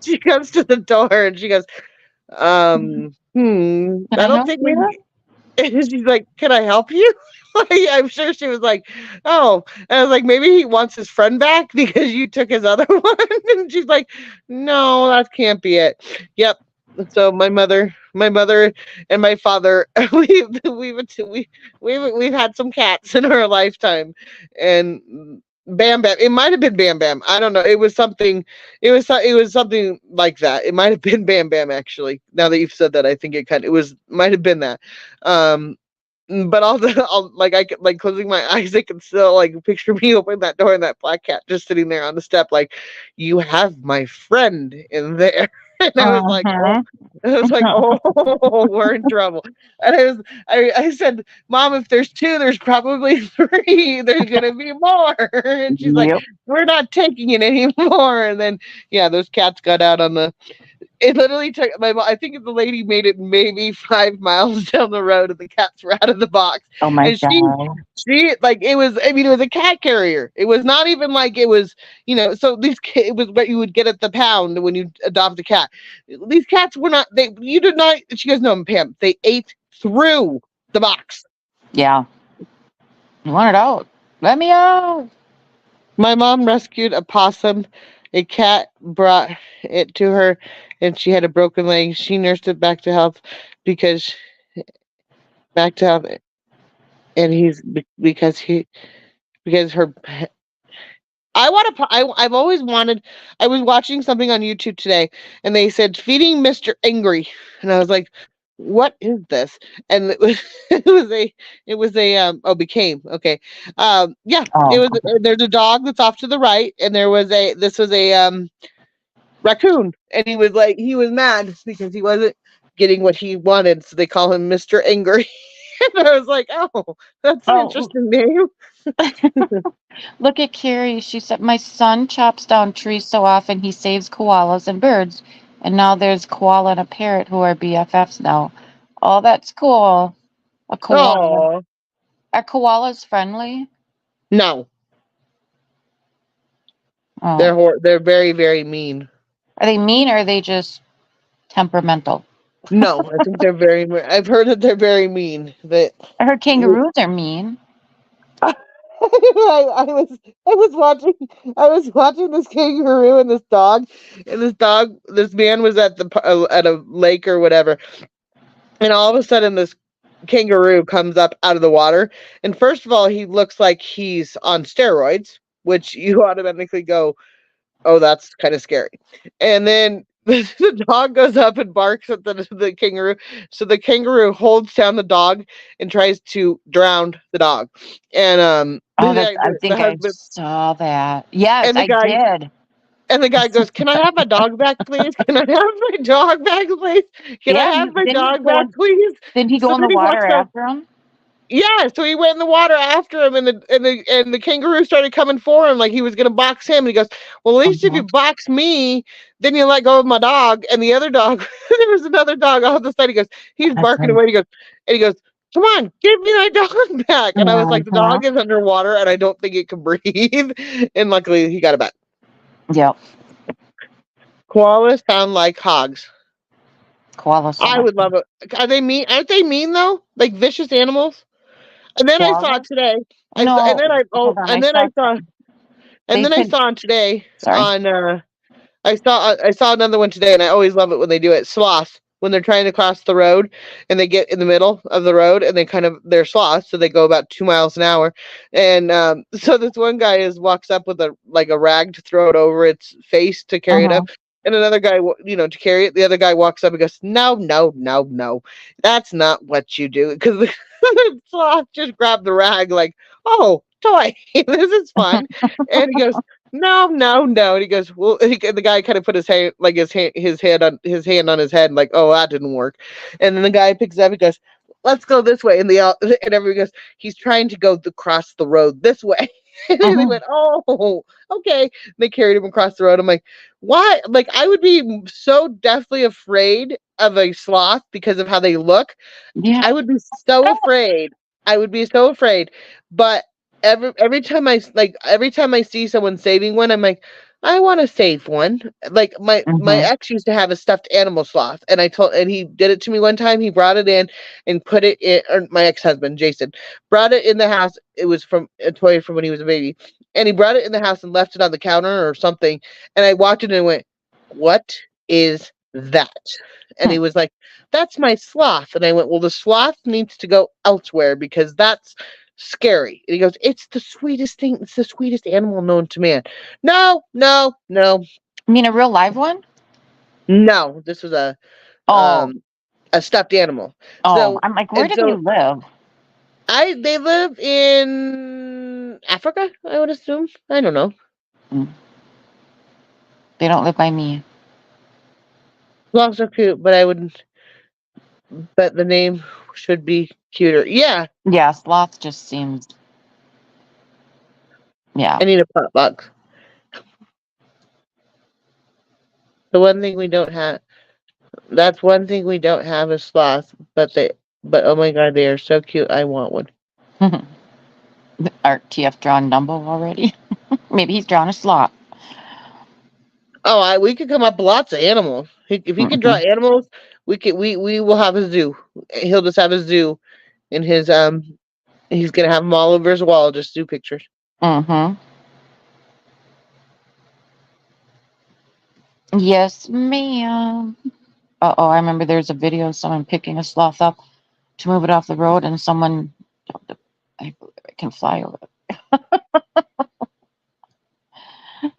she comes to the door and she goes, Can I I don't help think we you? and she's like, "Can I help you?" Like, I'm sure she was like, "Oh," and I was like, "Maybe he wants his friend back because you took his other one." And she's like, "No, that can't be it." Yep. So my mother, and my father, we've had some cats in our lifetime, and Bam Bam. It might have been Bam Bam. I don't know. It was something. It was something like that. It might have been Bam Bam actually. Now that you've said that, I think it was might have been that. Um, but all like I could like closing my eyes, I can still like picture me opening that door and that black cat just sitting there on the step, like, "You have my friend in there." And Mm-hmm. I was like, oh, we're in trouble. And I said, "Mom, if there's two, there's probably three. There's gonna be more." And she's like, Yep. "We're not taking it anymore." And then yeah, those cats got out on the it literally took my mom. I think the lady made it maybe 5 miles down the road, and the cats were out of the box. Oh my And God. like it was. I mean, it was a cat carrier. It was not even like it was. So it was what you would get at the pound when you adopt a cat. These cats were not. They you did not. She goes, "No, Pam. They ate through the box." Yeah. You want it out? Let me out. My mom rescued a possum. A cat brought it to her, and she had a broken leg. She nursed it because back to health, and because her I want to. I've always wanted. I was watching something on YouTube today, and they said feeding Mister Angry, and I was like, "What is this?" And it was it was a became okay. Yeah, it Oh, was. There's a dog that's off to the right, and there was a this was a raccoon, and he was mad because he wasn't getting what he wanted, so they call him Mister Angry. And I was like, "Oh, that's an oh, interesting name." look at Carrie. She said, "My son chops down trees so often he saves koalas and birds. And now there's koala and a parrot who are BFFs now." Oh, that's cool. A koala. Oh Are koalas friendly? no, Oh. they're very very mean. Are they mean or are they just temperamental? No, I think they're very. I've heard that they're very mean. That I heard kangaroos are mean. I was watching this kangaroo and this man was at at a lake or whatever, and all of a sudden this kangaroo comes up out of the water, and first of all he looks like he's on steroids, which you automatically go, oh, that's kind of scary. And then the dog goes up and barks at the kangaroo. So the kangaroo holds down the dog and tries to drown the dog. And Oh, that's, I the think I husband saw that. Yes, and I did. the guy goes, "Can I have my dog back, please? Can I have my dog back, please? Can I Yeah, have my didn't he dog go back, in, please?" didn't he So go in the then he water walks up. after him? Yeah, so he went in the water after him, and the kangaroo started coming for him like he was gonna box him. And he goes, "Well, at least if Uh-huh. you box me, then you let go of my dog." And the other dog, there was another dog off the side. He goes, he's That's barking right. away. He goes, "Come on, give me my dog back." And I was like, "The Uh-huh. dog is underwater, and I don't think it can breathe." And luckily, he got it back. Yep. Koalas sound like hogs. Koalas sound I like would love it. Are they mean? Aren't they mean though? Like vicious animals? And then I saw koalas. today. No, hold on. I saw And they then I can. saw today Sorry. on I saw another one today, and I always love it when they do it. Sloths, when they're trying to cross the road and they get in the middle of the road and they're sloths, so they go about 2 miles an hour. And so this one guy is walks up with a rag to throw it over its face to carry it Uh-huh. up. And another guy, to carry it, the other guy walks up and goes, "No, no, no, no, that's not what you do." Because the sloth just grabbed the rag, like, "Oh, toy, this is fun." And he goes, "No, no, no." And he goes, "Well," and the guy kind of put his hand on his head, like, "Oh, that didn't work." And then the guy picks it up. He goes, "Let's go this way." And everyone goes, "He's trying to go across the road this way." And they Uh-huh. went, "Oh, okay." And they carried him across the road. I'm like, why? Like, I would be so deathly afraid of a sloth because of how they look. Yeah. I would be so afraid. I would be so afraid. But every time I see someone saving one, I'm like, I want to save one. Like my Mm-hmm. ex used to have a stuffed animal sloth, and he did it to me one time. He brought it in and put it in. Or my ex husband Jason brought it in the house. It was from a toy from when he was a baby, and he brought it in the house and left it on the counter or something. And I walked in and went, "What is that?" And he was like, "That's my sloth." And I went, "Well, the sloth needs to go elsewhere because that's scary." And he goes, "It's the sweetest thing. It's the sweetest animal known to man." No, no, no, You mean a real live one? no. This was Oh, um a stuffed animal. oh. So I'm like, where and do they so live? they live in Africa, I would assume. I don't know. Mm, they don't live by me. Sloths are cute, but I wouldn't. But the name should be cuter. Yeah, Yeah, sloth just seems. Yeah. I need a potluck. The one thing we don't have. That's one thing we don't have is sloths. But oh my god, they are so cute. I want one. Art TF drawn Dumbo already? Maybe he's drawn a sloth. Oh, we could come up with lots of animals. If he can draw Mm-hmm. animals, we will have a zoo. He'll just have a zoo in his He's gonna have them all over his wall, just zoo pictures. Mm-hmm. Yes, ma'am. Uh-oh, I remember there's a video of someone picking a sloth up to move it off the road, and I believe I can fly over it.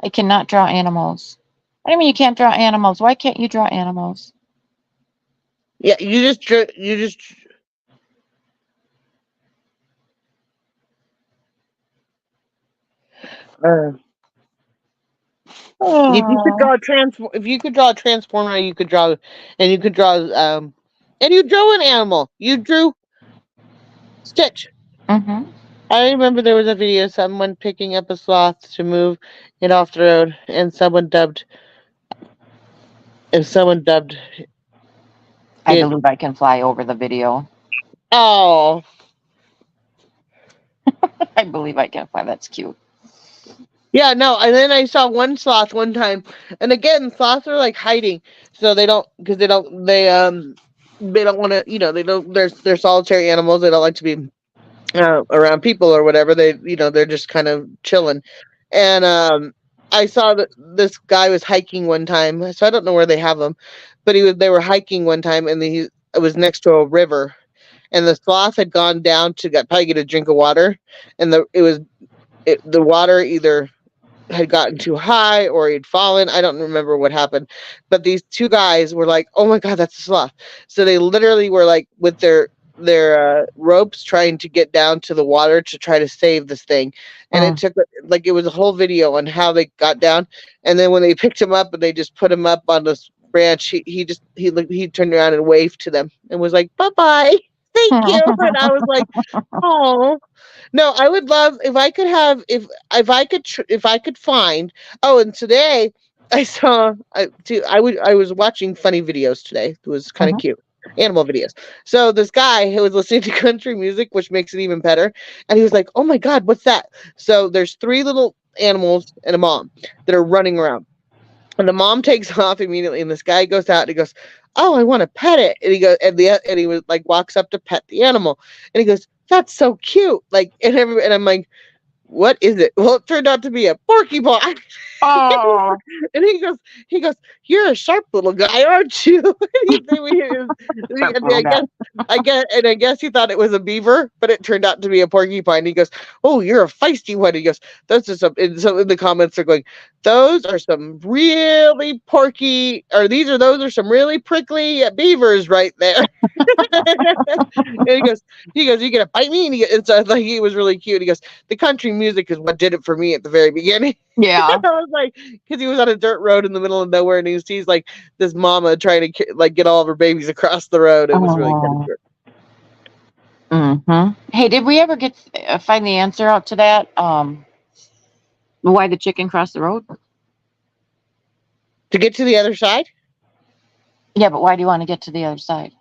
I cannot draw animals. What do you mean you can't draw animals? Why can't you draw animals? Yeah, you just uh, if you could Oh. draw a if you could draw a transformer, you could draw, and you could draw and you drew an animal. You drew Stitch. Mm-hmm. I remember there was a video of someone picking up a sloth to move it off the road, and someone dubbed I it. believe I can fly over the video. Oh, I believe I can fly. That's cute. yeah, no. And then I saw one sloth one time, and again, sloths are like hiding, so they don't because they don't want to, they don't. They're solitary animals. They don't like to be around people or whatever. They're just kind of chilling. And I saw that this guy was hiking one time, so I don't know where they have him, but they were hiking one time, and it was next to a river, and the sloth had gone down to probably get a drink of water, and the water either had gotten too high or he'd fallen. I don't remember what happened. But these two guys were like, "Oh my god, that's a sloth." So they literally were like with their ropes trying to get down to the water to try to save this thing. And it Mm. took like it was a whole video on how they got down. And then when they picked him up and they just put him up on this branch, he turned around and waved to them and was like, "Bye-bye. Thank you." And I was like, "Oh, no, I would love if I could have if I could find. Oh, and today I saw I was watching funny videos today. It was kind of Mhm. cute. Animal videos. So this guy who was listening to country music, which makes it even better, and he was like, "Oh my god, what's that?" So there's three little animals and a mom that are running around. And the mom takes off immediately, and this guy goes out and he goes, "Oh, I want to pet it." And he goes, and he was like walks up to pet the animal, and he goes, "That's so cute!" Like, and I'm like, "What is it?" Well, it turned out to be a porcupine. Oh. And he goes, "You're a sharp little guy, aren't you?" Sharp And little guy. I guess he thought it was a beaver, but it turned out to be a porcupine. He goes, "Oh, you're a feisty one." He goes, "Those are some." And so in the comments they're going, "Those are some really porky, or those are some really prickly beavers right there." And he goes, "You gonna bite me?" And it's like he was really cute. He goes, "The country music is what did it for me at the very beginning." I Yeah. was like, because he was on a dirt road in the middle of nowhere, and he sees like this mama trying to like get all of her babies across the road. It was really kind of Oh. cute. Mm-hmm. Hey, did we ever get find the answer out to that? Why the chicken crossed the road? To get to the other side, Yeah, but why do you want to get to the other side?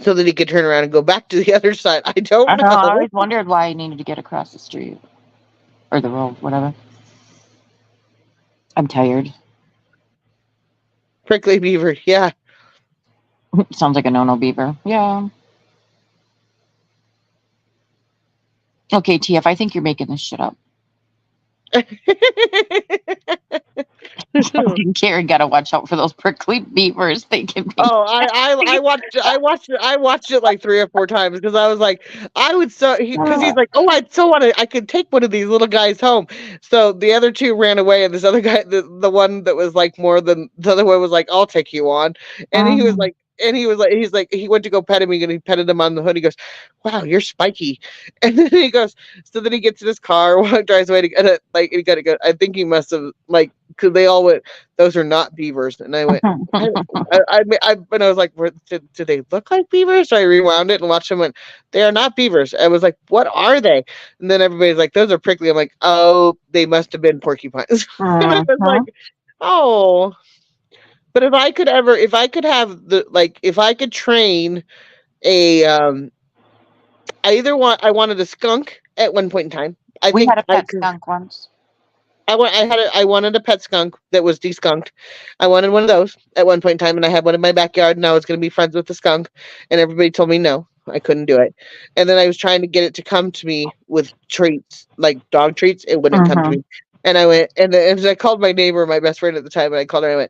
so that he could turn around and go back to the other side. I I don't don't know. I know. always wondered why he needed to get across the street or the road, whatever. I'm tired. Prickly beaver, yeah. Sounds like a no-no beaver. Yeah. Okay, TF, I think you're making this shit up. Fucking Karen gotta watch out for those prickly beavers. They can be. Oh, I watched it like 3 or 4 times because I was like, I would so because he's like, "Oh, I'd so want to, I could take one of these little guys home." So the other two ran away, and this other guy, the one that was like more than the other one was like, "I'll take you on," and he was Mhm. like. And he went to go pet him, and he petted him on the hood. He goes, "Wow, you're spiky." And then he goes, so then he gets in his car, drives away to get it. Like, he got to go. I think he must have, like, because they all went, "Those are not beavers." And I went, and I was like, did they look like beavers? So I rewound it and watched them. And they are not beavers. I was like, what are they? And then everybody's like, those are prickly. I'm like, oh, they must have been porcupines. And I was like, Mhm. oh. But if I could have if I could train a, I wanted a skunk at one point in time. I We had think a pet skunk once. I wanted a pet skunk that was deskunked. I wanted one of those at one point in time, and I had one in my backyard, and I was going to be friends with the skunk, and everybody told me no, I couldn't do it. And then I was trying to get it to come to me with treats, like dog treats. It wouldn't come to Mhm. me. And I went, and I called my neighbor, my best friend at the time, and I called her. And I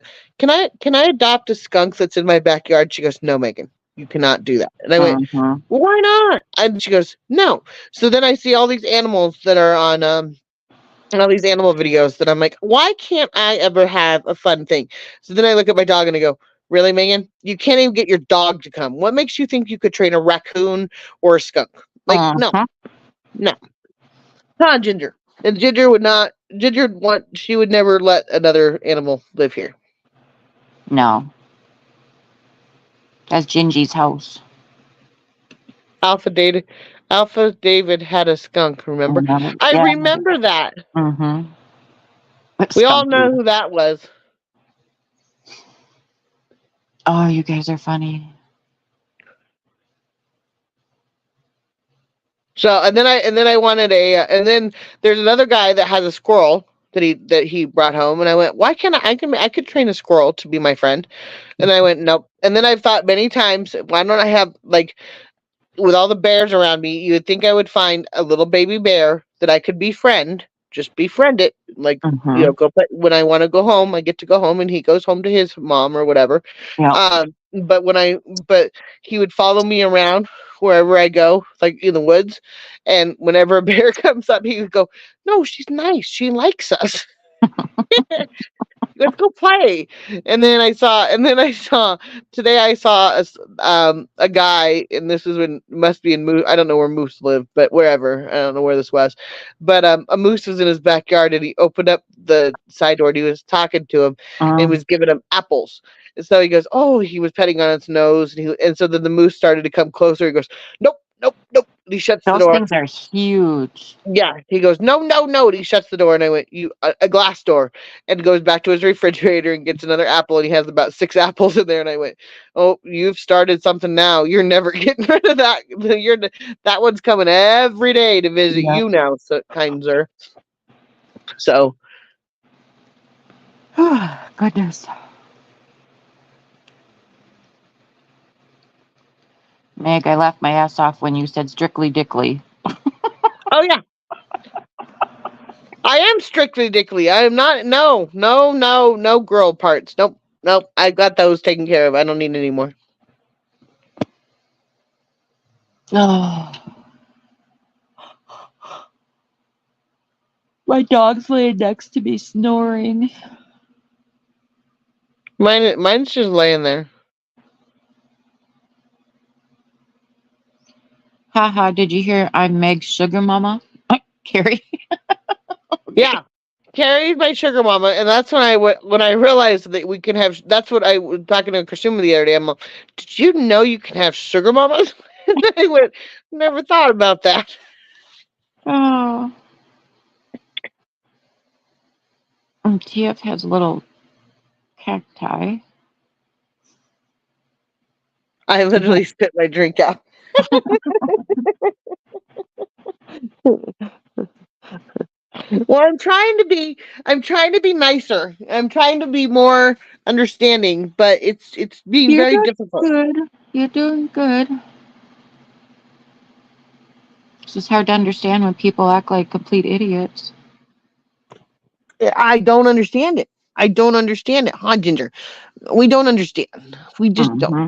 went, can I adopt a skunk that's in my backyard? She goes, "No, Megan, you cannot do that." And I went, Mhm. "Well, why not?" And she goes, "No." So then I see all these animals that are on and all these animal videos that I'm like, why can't I ever have a fun thing? So then I look at my dog and I go, really, Megan? You can't even get your dog to come. What makes you think you could train a raccoon or a skunk? Like, no, Uh-huh. no. Not Ginger. And Ginger would not, Ginger would want, she would never let another animal live here. No, that's Gingy's house. Alpha David, Alpha David had a skunk, remember? I Yeah. remember that. Mm-hmm. We all Skunky. know who that was. Oh, you guys are funny. So and then I wanted and then there's another guy that has a squirrel that he brought home, and I went, why can't I could train a squirrel to be my friend, and I went nope. And then I've thought many times, why don't I have like with all the bears around me, you would think I would find a little baby bear that I could befriend, just befriend it, like Mm-hmm. go play when I want to go home. I get to go home, and he goes home to his mom or whatever. Yeah. But but he would follow me around wherever I go, like in the woods, and whenever a bear comes up, he would go, "No, she's nice. She likes us." Let's go play. And then I saw today I saw a guy, and this is when must be in Moose. I don't know where Moose lived, but wherever, I don't know where this was, but a moose was in his backyard, and he opened up the side door, and he was talking to him, and Mm. was giving him apples. And so he goes, oh, he was petting on its nose, and so then the moose started to come closer. He goes, nope, nope, nope. And he shuts the Those door. things are huge. Yeah, he goes, no, no, no. And he shuts the door, and I went, you a glass door, and goes back to his refrigerator and gets another apple, and he has about six apples in there. And I went, oh, you've started something now. You're never getting rid of that. That one's coming every day to visit Yeah. you now, so, kind sir. So Goodness. Meg, I laughed my ass off when you said strictly dickly. oh yeah, I am strictly dickly. I am not. No, no, no, no girl parts. Nope, nope. I got those taken care of. I don't need any more. Oh, my dog's laying next to me snoring. Mine's just laying there. Haha, did you hear I'm Meg's sugar mama? Carrie? Okay. Yeah, Carrie's my sugar mama, and that's when I realized that we can have. That's what I was talking to Kasuma the other day. I'm like, did you know you can have sugar mamas? And I went, never thought about that. Oh. And TF has a little cacti. I literally spit my drink out. Well, I'm trying to be nicer. I'm trying to be more understanding, but it's being You're very doing difficult. good. You're doing good. It's just hard to understand when people act like complete idiots. I don't understand it. I don't understand it, huh, Ginger? We don't understand. We just don't. Hmm.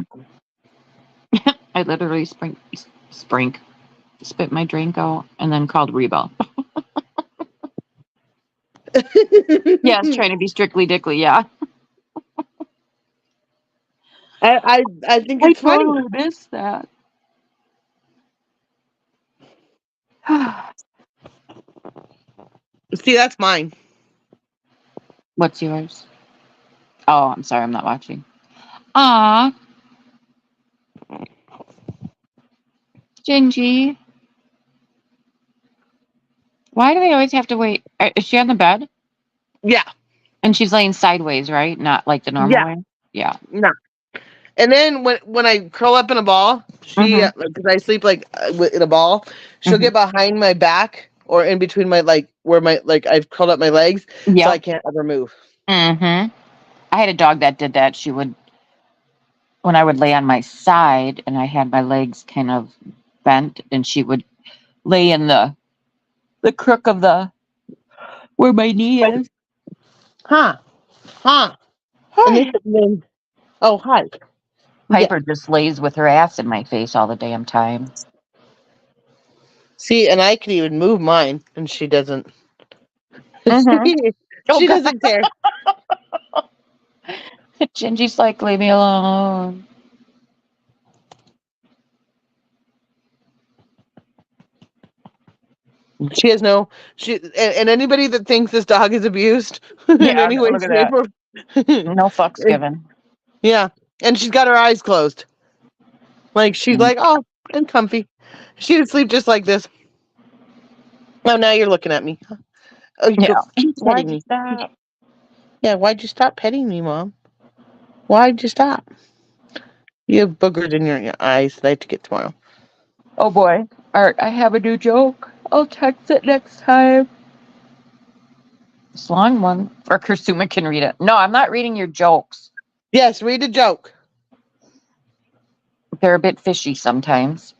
I literally spit my drink out and then called Reba. Yes, trying to be strictly dickly. Yeah. I think I it's funny. totally missed that. See, that's mine. What's yours? Oh, I'm sorry, I'm not watching. Aw, Gingy. Why do they always have to wait? Is she on the bed? Yeah, And she's laying sideways, right? Not like the normal yeah, way? Yeah. no. And then when I curl up in a ball, she Mm-hmm. because I sleep like in a ball, she'll Mm-hmm. get behind my back or in between my like where my like I've curled up my legs, so I Yep. can't ever move. Mm-hmm. I had a dog that did that. She would, when I would lay on my side and I had my legs kind of bent, and she would lay in the crook of the where my knee is. Huh? Huh? And Hi. then oh hi. Yeah. Piper just lays with her ass in my face all the damn time. See, and I can even move mine, and she doesn't. Mm-hmm. Oh She God, doesn't care. Gingy's like, leave me alone. She has no and anybody that thinks this dog is abused in Yeah, any no, way, look at shape, that. or No fucks given. yeah. And she's got her eyes closed. Like she's Mm. like, oh, I'm comfy. She would sleep just like this. Oh, now you're looking at me. Oh, you go Yeah. keep petting Why'd you me. stop? Yeah, why'd you stop petting me, Mom? Why'd you stop? You have boogers in your eyes that I have to get tomorrow. Oh boy. Art, I have a new joke. I'll text it next time. It's a long one. Or Kursuma can read it. No, I'm not reading your jokes. Yes, read a joke. They're a bit fishy sometimes.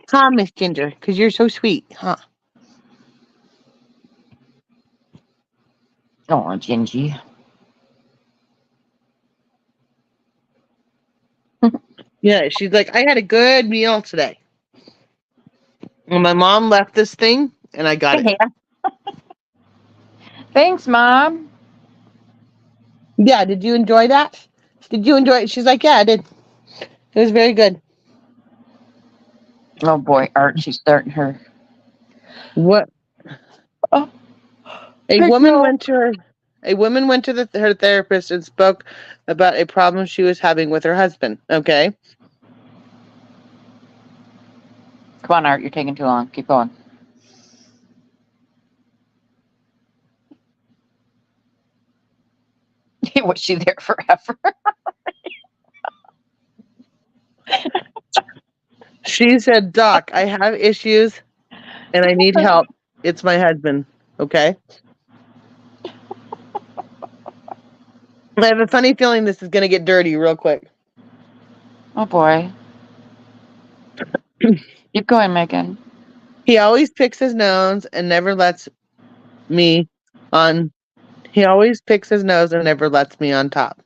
Huh, Miss Ginger, because you're so sweet, huh? Oh, Gingy. Yeah, she's like, I had a good meal today. And my mom left this thing, and I got it. Yeah. Thanks, Mom. Yeah, did you enjoy that? Did you enjoy it? She's like, yeah, I did. It was very good. Oh boy, Art, she's starting her. What? Oh, A her woman joke. went to her. A woman went to her therapist and spoke about a problem she was having with her husband. Okay. Come on, Art, you're taking too long. Keep going. Was she there forever? She said, Doc, I have issues and I need help. It's my husband. Okay. I have a funny feeling this is going to get dirty real quick. Oh boy. Keep going, Megan. He always picks his nose and never lets me on. He always picks his nose and never lets me on top.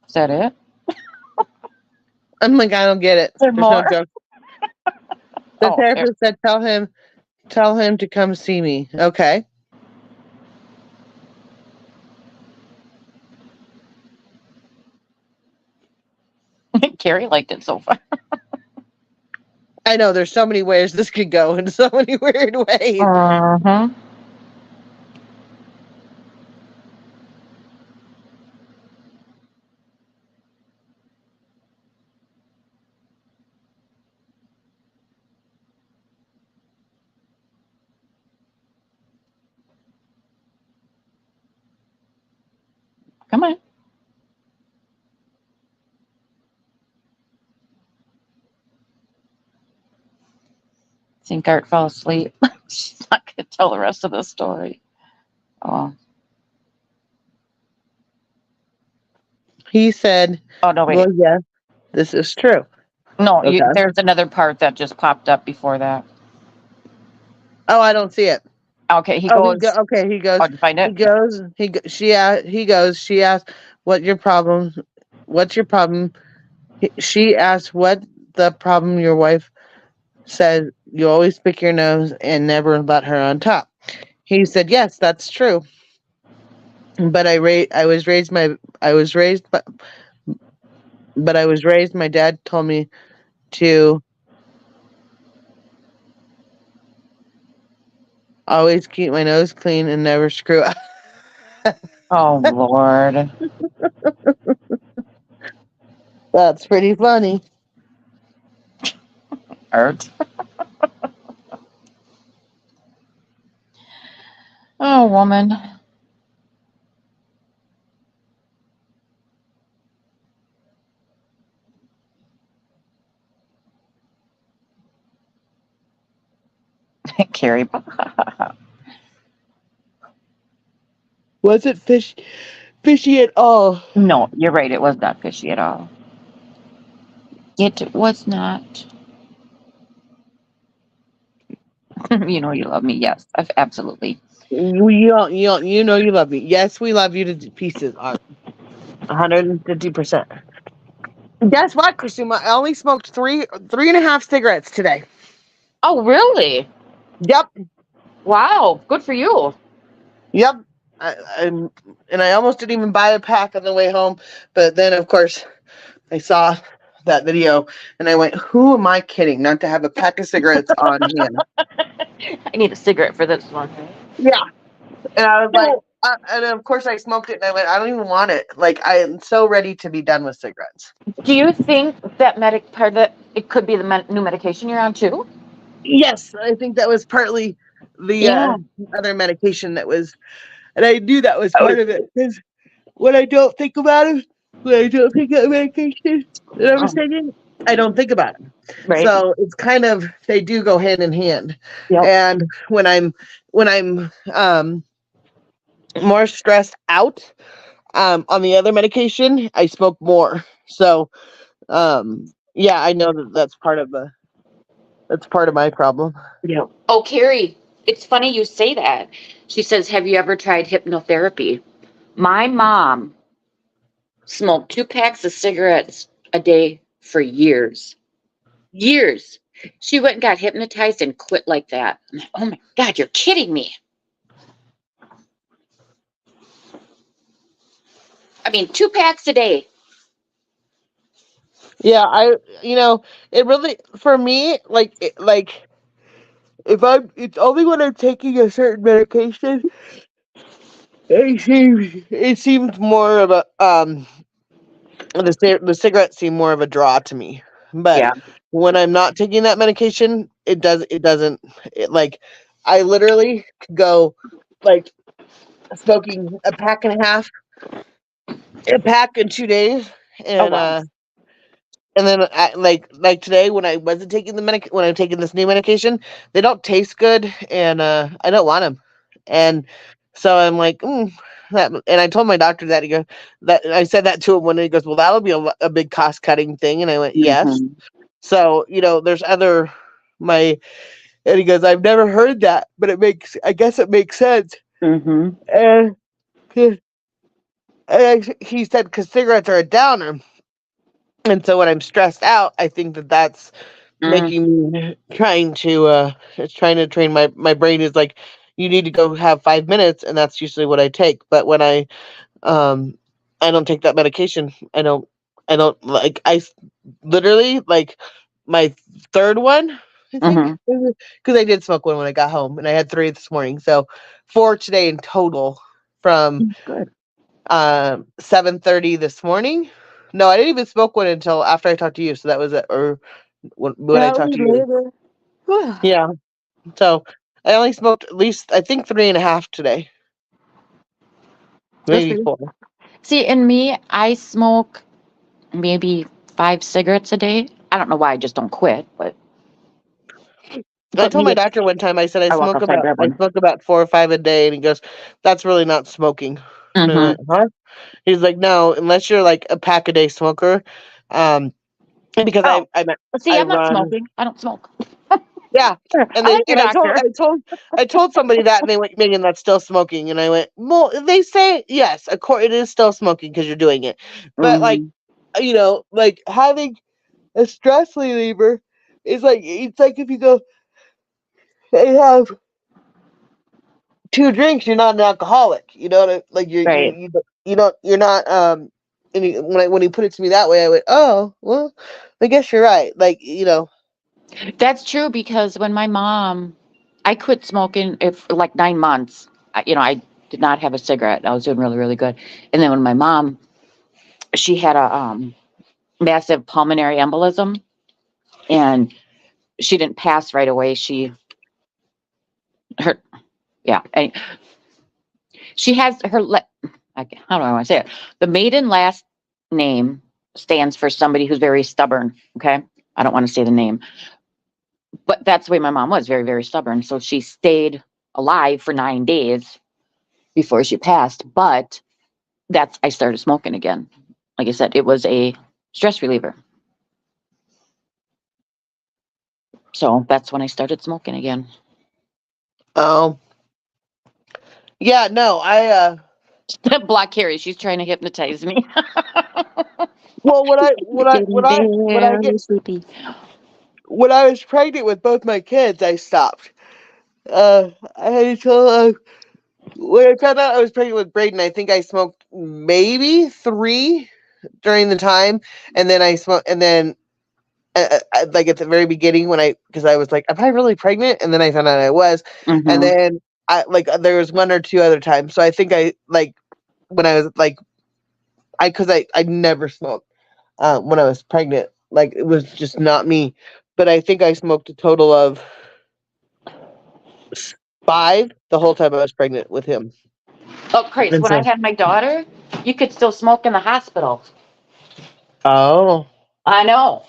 Is that it? I'm like, I don't get it. Is there There's no more? joke. The Oh, there. therapist said, tell him to come see me. Okay. Carrie liked it so far. I know there's so many ways this could go in so many weird ways. Mm-hmm. Come on. Think Art fell asleep. She's not going to tell the rest of the story. Oh. He said, Oh no, wait. well, yes, this is true. No, Okay. there's another part that just popped up before that. Oh, I don't see it. Okay, he Oh, goes. okay. Oh, did you find it? He goes. She asked, "What your problem? What's your problem?" She asked, "What the problem?" Your wife said, "You always pick your nose and never let her on top." He said, "Yes, that's true. But I was raised, but I was raised. My dad told me to always keep my nose clean and never screw up." Oh Lord, That's pretty funny. Art. Oh woman. Carrie. Was it fishy at all? No, you're right. It was not fishy at all. It was not. You know you love me. Yes, absolutely. You love me. Yes, we love you to pieces. 150%. Guess what, Chrisuma? I only smoked three and a half cigarettes today. Oh, really? Yep, Wow. Good for you. yep. I, and I almost didn't even buy a pack on the way home, but then of course I saw that video and I went, "Who am I kidding? Not to have a pack of cigarettes on hand?" I need a cigarette for this one. Yeah, and I was like, So, and of course I smoked it, and I went, "I don't even want it. Like I am so ready to be done with cigarettes." do you think that part of it, it could be the new medication you're on too? Yes, I think that was partly the Yeah. other medication that was, and I knew that was part of it because when I don't think about it, when I don't think of medication that I was Oh, taking, I don't think about it. right. So it's kind of they do go hand in hand. Yep. And when I'm more stressed out on the other medication, I smoke more. So yeah, I know that that's part of my problem. Yep. Oh, Carrie, it's funny you say that. She says, "Have you ever tried hypnotherapy?" My mom smoked 2 packs of cigarettes a day for years. Years. She went and got hypnotized and quit like that. I'm like, oh my God, you're kidding me. I mean, 2 packs a day. Yeah, it really for me like if it's only when I'm taking a certain medication, it seems more of a the cigarettes seem more of a draw to me. But Yeah. when I'm not taking that medication, it doesn't like I literally could go like smoking a pack in 2 days, Oh, and wow. then like today when I wasn't taking when I'm taking this new medication, they don't taste good, and I don't want them, and so I'm like, and I told my doctor that he goes that I said that to him when he goes, well, that'll be a big cost cutting thing, and I went, yes. Mm-hmm. So there's other my and he goes, I've never heard that, but I guess it makes sense, Mm-hmm. and, he said because cigarettes are a downer. And so when I'm stressed out, I think that that's Mm-hmm. making me it's trying to train my brain is like, you need to go have 5 minutes, and that's usually what I take. But when um I don't take that medication, I don't like literally like my third one, I think, Mm-hmm. because I did smoke one when I got home, and I had three this morning, so four today in total from Good. 7:30 this morning. No, I didn't even smoke one until after I talked to you. So that was it, or when I talked Sally to you. later. Yeah. So I only smoked at least I think three and a half today, Good for maybe you. four. See, in me, I smoke maybe 5 cigarettes a day. I don't know why I just don't quit, I but told my maybe doctor one time. I said I walk outside and grab I one. smoke about 4 or 5 a day, and he goes, "That's really not smoking." And I Mm-hmm. went, "Huh?" He's like, "No, unless you're like a pack a day smoker." Um, because Oh, see, I I'm not run. smoking. I don't smoke. Yeah, and I like your doctor. I told somebody that, and they went, Megan, that's still smoking, and I went, well, they say yes, of course it is still smoking because you're doing it, but like, Mm-hmm. like having a stress reliever is like it's like if you go and have two drinks, you're not an alcoholic. You know what like Right. you're not And when he put it to me that way, I went, oh well, I guess you're right. That's true because when my mom, I quit smoking if like 9 months. I did not have a cigarette. I was doing really, really good. And then when my mom, she had a massive pulmonary embolism, and she didn't pass right away. Her, yeah, and she has how do I want to say it? The maiden last name stands for somebody who's very stubborn. Okay, I don't want to say the name, but that's the way my mom was, very, very stubborn. So she stayed alive for 9 days before she passed. But I started smoking again. Like I said, it was a stress reliever. So that's when I started smoking again. Oh, Yeah, no, Block Carrie. She's trying to hypnotize me. well, Getting when I get very sleepy. when I was pregnant with both my kids, I stopped. I had told when I found out I was pregnant with Braden, I think I smoked maybe three during the time, and then I smoked, and then like at the very beginning when because I was like, am I really pregnant? And then I found out I was, and Mm-hmm. then I like there was one or two other times. So I think I like when I was like I never smoked when I was pregnant. Like it was just not me. But I think I smoked a total of five the whole time I was pregnant with him. Oh, Christ. And When I so, had my daughter, you could still smoke in the hospital. oh, I know.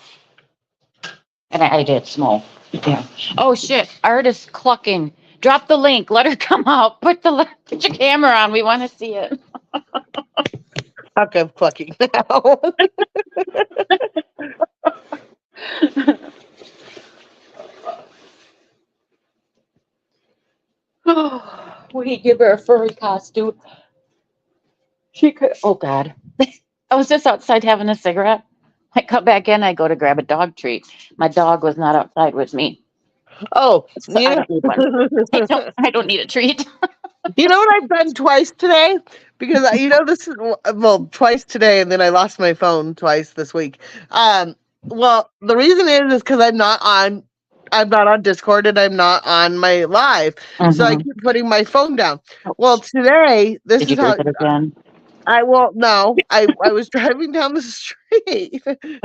And I did smoke. Yeah. Oh, shit. Artist clucking. Drop the link. Let her come out. Put your camera on. We want to see it. how come clucking now? We give her a furry costume. She could. Oh, God. I was just outside having a cigarette. I come back in. I go to grab a dog treat. My dog was not outside with me. Oh, So I don't need one. I don't. know. I don't need a treat. You know what I've done twice today? Because this is well twice today, and then I lost my phone twice this week. Well, the reason is because I'm not on Discord and I'm not on my live, so I Mm-hmm. keep putting my phone down. Oh, Well, today this did you is lose how it again? I well no I was driving down the street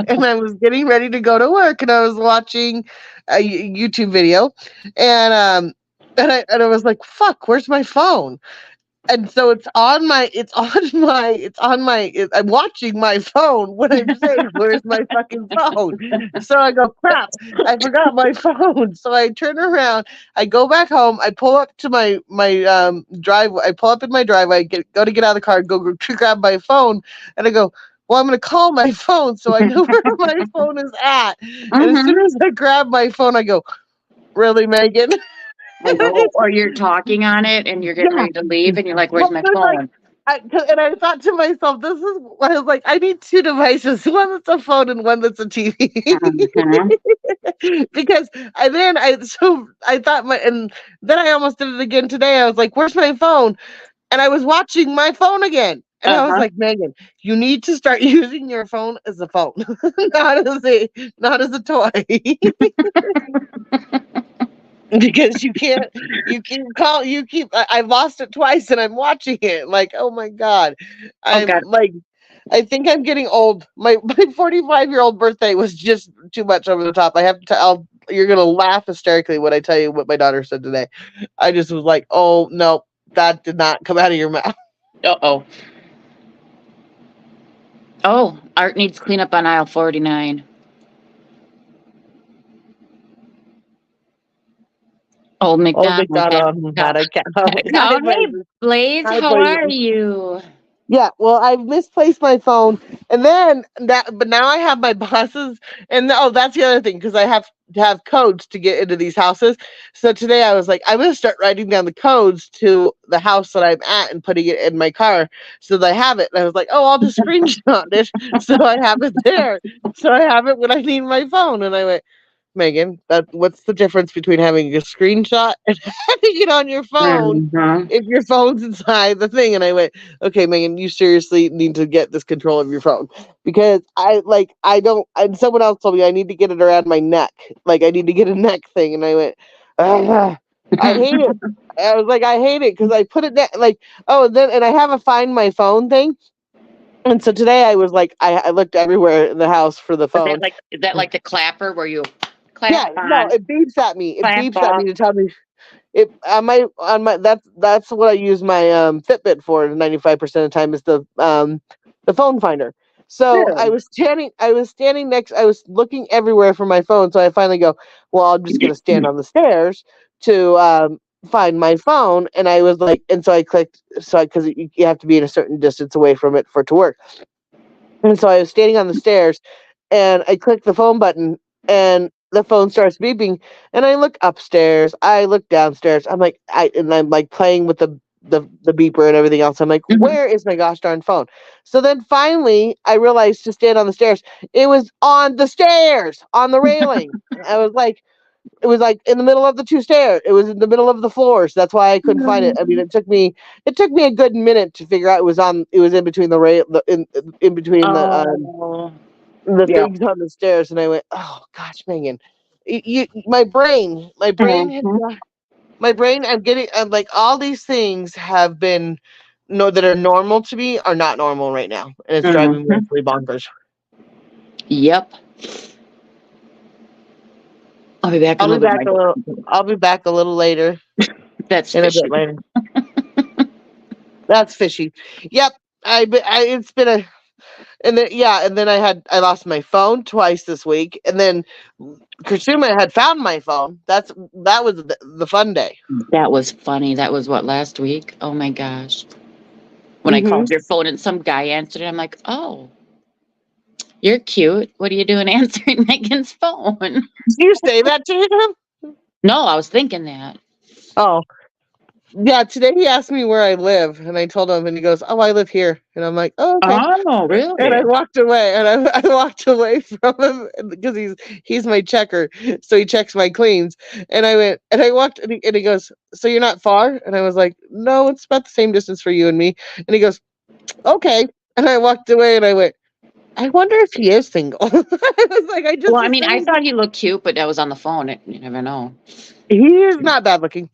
and I was getting ready to go to work and I was watching a YouTube video and and I was like fuck where's my phone and so I'm watching my phone when I'm saying where's my fucking phone. So I go crap, I forgot my phone. So I turn around, I go back home, I pull up to my driveway, I pull up in my driveway, go to get out of the car, go to grab my phone, and I go, well, I'm gonna call my phone so I know where my phone is at. And as soon Mm-hmm. as I grab my phone, I go, really, Megan? I know. Or you're talking on it and you're getting Yeah. ready to leave and you're like, Well, where's my there's like, phone? and I thought to myself, this is, I was like, I need two devices, one that's a phone and one that's a TV. Mm-hmm. Because so I thought and then I almost did it again today. I was like, where's my phone? And I was watching my phone again. And I was Uh-huh. like, Megan, you need to start using your phone as a phone, not as a toy. Because you keep I've lost it twice and I'm watching it like oh my god Oh, I'm God. like I think I'm getting old. My 45-year-old birthday was just too much over the top. I have to tell you're gonna laugh hysterically when I tell you what my daughter said today. I just was like, oh no, that did not come out of your mouth. Uh-oh. Oh, art needs cleanup on aisle 49. Old Old McDonald had McDonald a cow. had a cow. Had a cow. Hey, Blaze, Hi, how Blaze. are you? Yeah, well, I've misplaced my phone, and then but now I have my bosses, and oh, that's the other thing because I have to have codes to get into these houses. So today I was like, I'm gonna start writing down the codes to the house that I'm at and putting it in my car so that I have it. And I was like, oh, I'll just screenshot it so I have it there, so I have it when I need my phone. And I went, Megan, that what's the difference between having a screenshot and having it on your phone Mm-hmm. if your phone's inside the thing? And I went, okay, Megan, you seriously need to get this control of your phone because I don't. And someone else told me I need to get it around my neck, like I need to get a neck thing. And I went, "Ugh, I hate it. I was like, I hate it because I put it down, like oh, and I have a find my phone thing. And so today I was like, I looked everywhere in the house for the phone. Is that like the clapper where you Yeah, clap no, on, it beeps at me. It clap beeps at me off? to tell me it on my that's what I use my Fitbit for 95% of the time is the phone finder. So Really? I was looking everywhere for my phone, so I finally go, well, I'm just gonna stand on the stairs to find my phone. And I was like, and so I clicked because you have to be in a certain distance away from it for it to work. And so I was standing on the stairs and I click the phone button and the phone starts beeping and I look upstairs, I look downstairs. I'm like I'm like playing with the beeper and everything else. I'm like, Mhm. where is my gosh darn phone? So then finally I realized to stand on the stairs. It was on the stairs, on the railing. I was like, it was like in the middle of the two stairs. It was in the middle of the floors. That's why I couldn't find it. I mean, it took me a good minute to figure out it was in between the rail, in between Oh, the yeah. things on the stairs, and I went, oh gosh, Megan, my brain had Mhm. my brain. I'm like, all these things have been no that are normal to me are not normal right now, and it's driving me Mhm. absolutely bonkers. Yep. I'll be back in I'll a be little back a little. bit. I'll be back a little later, That's in a bit fishy. later. That's fishy. Yep. It's been a and then yeah, and then I lost my phone twice this week, and then Kasuma had found my phone. That was the fun day. That was funny. That was what, last week? Oh my gosh. When I Mm-hmm. called your phone and some guy answered it, I'm like, oh, you're cute. What are you doing answering Megan's phone? Did you say that to him? No, I was thinking that. Oh, yeah. Today he asked me where I live, and I told him, and he goes, "Oh, I live here." And I'm like, "Oh, okay." Oh, And I really? walked away, and I walked away from him because he's my checker, so he checks my cleans. And I went, and I walked, and he goes, "So you're not far?" And I was like, "No, it's about the same distance for you and me." And he goes, "Okay." And I walked away, and I went, "I wonder if he is single." I was like, I Well, just I mean, I assumed thought he looked cute, but that was on the phone. You never know. he is not bad looking.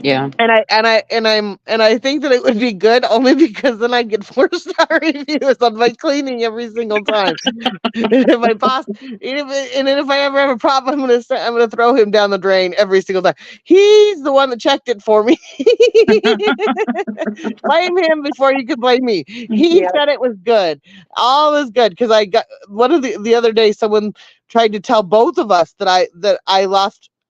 Yeah. And I think that it would be good only because then I get 4-star reviews on my cleaning every single time. And if my boss, and then if I ever have a problem, I'm gonna throw him down the drain every single time. He's the one that checked it for me. Blame him before you can blame me. He Yeah. said it was good. All is good because I got one of the other day. Someone tried to tell both of us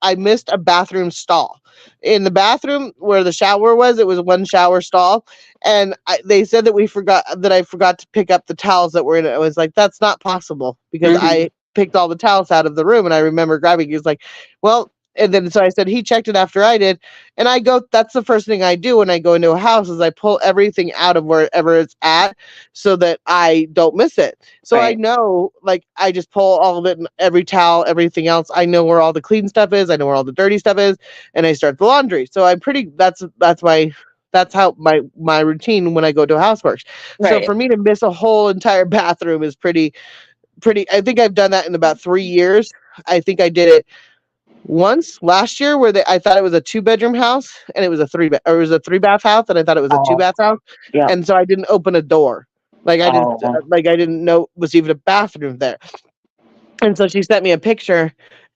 I missed a bathroom stall. In the bathroom where the shower was, it was one shower stall, and they said that I forgot to pick up the towels that were in it. I was like, that's not possible because Hmm. I picked all the towels out of the room, and I remember grabbing. He was like, well. And then so I said he checked it after I did, and I go. That's the first thing I do when I go into a house is I pull everything out of wherever it's at, so that I don't miss it. So I Right. know, like, I just pull all of it, and every towel, everything else. I know where all the clean stuff is. I know where all the dirty stuff is, and I start the laundry. So I'm pretty. That's how my routine when I go to a house works. So Right. for me to miss a whole entire bathroom is pretty. I think I've done that in about 3 years. I think I did it once last year where I thought it was a 2-bedroom house and it was a it was a 3-bath house and I thought it was a Oh, 2-bath house, yeah. and so I didn't open a door. Oh. Like I didn't know it was even a bathroom there. And so she sent me a picture,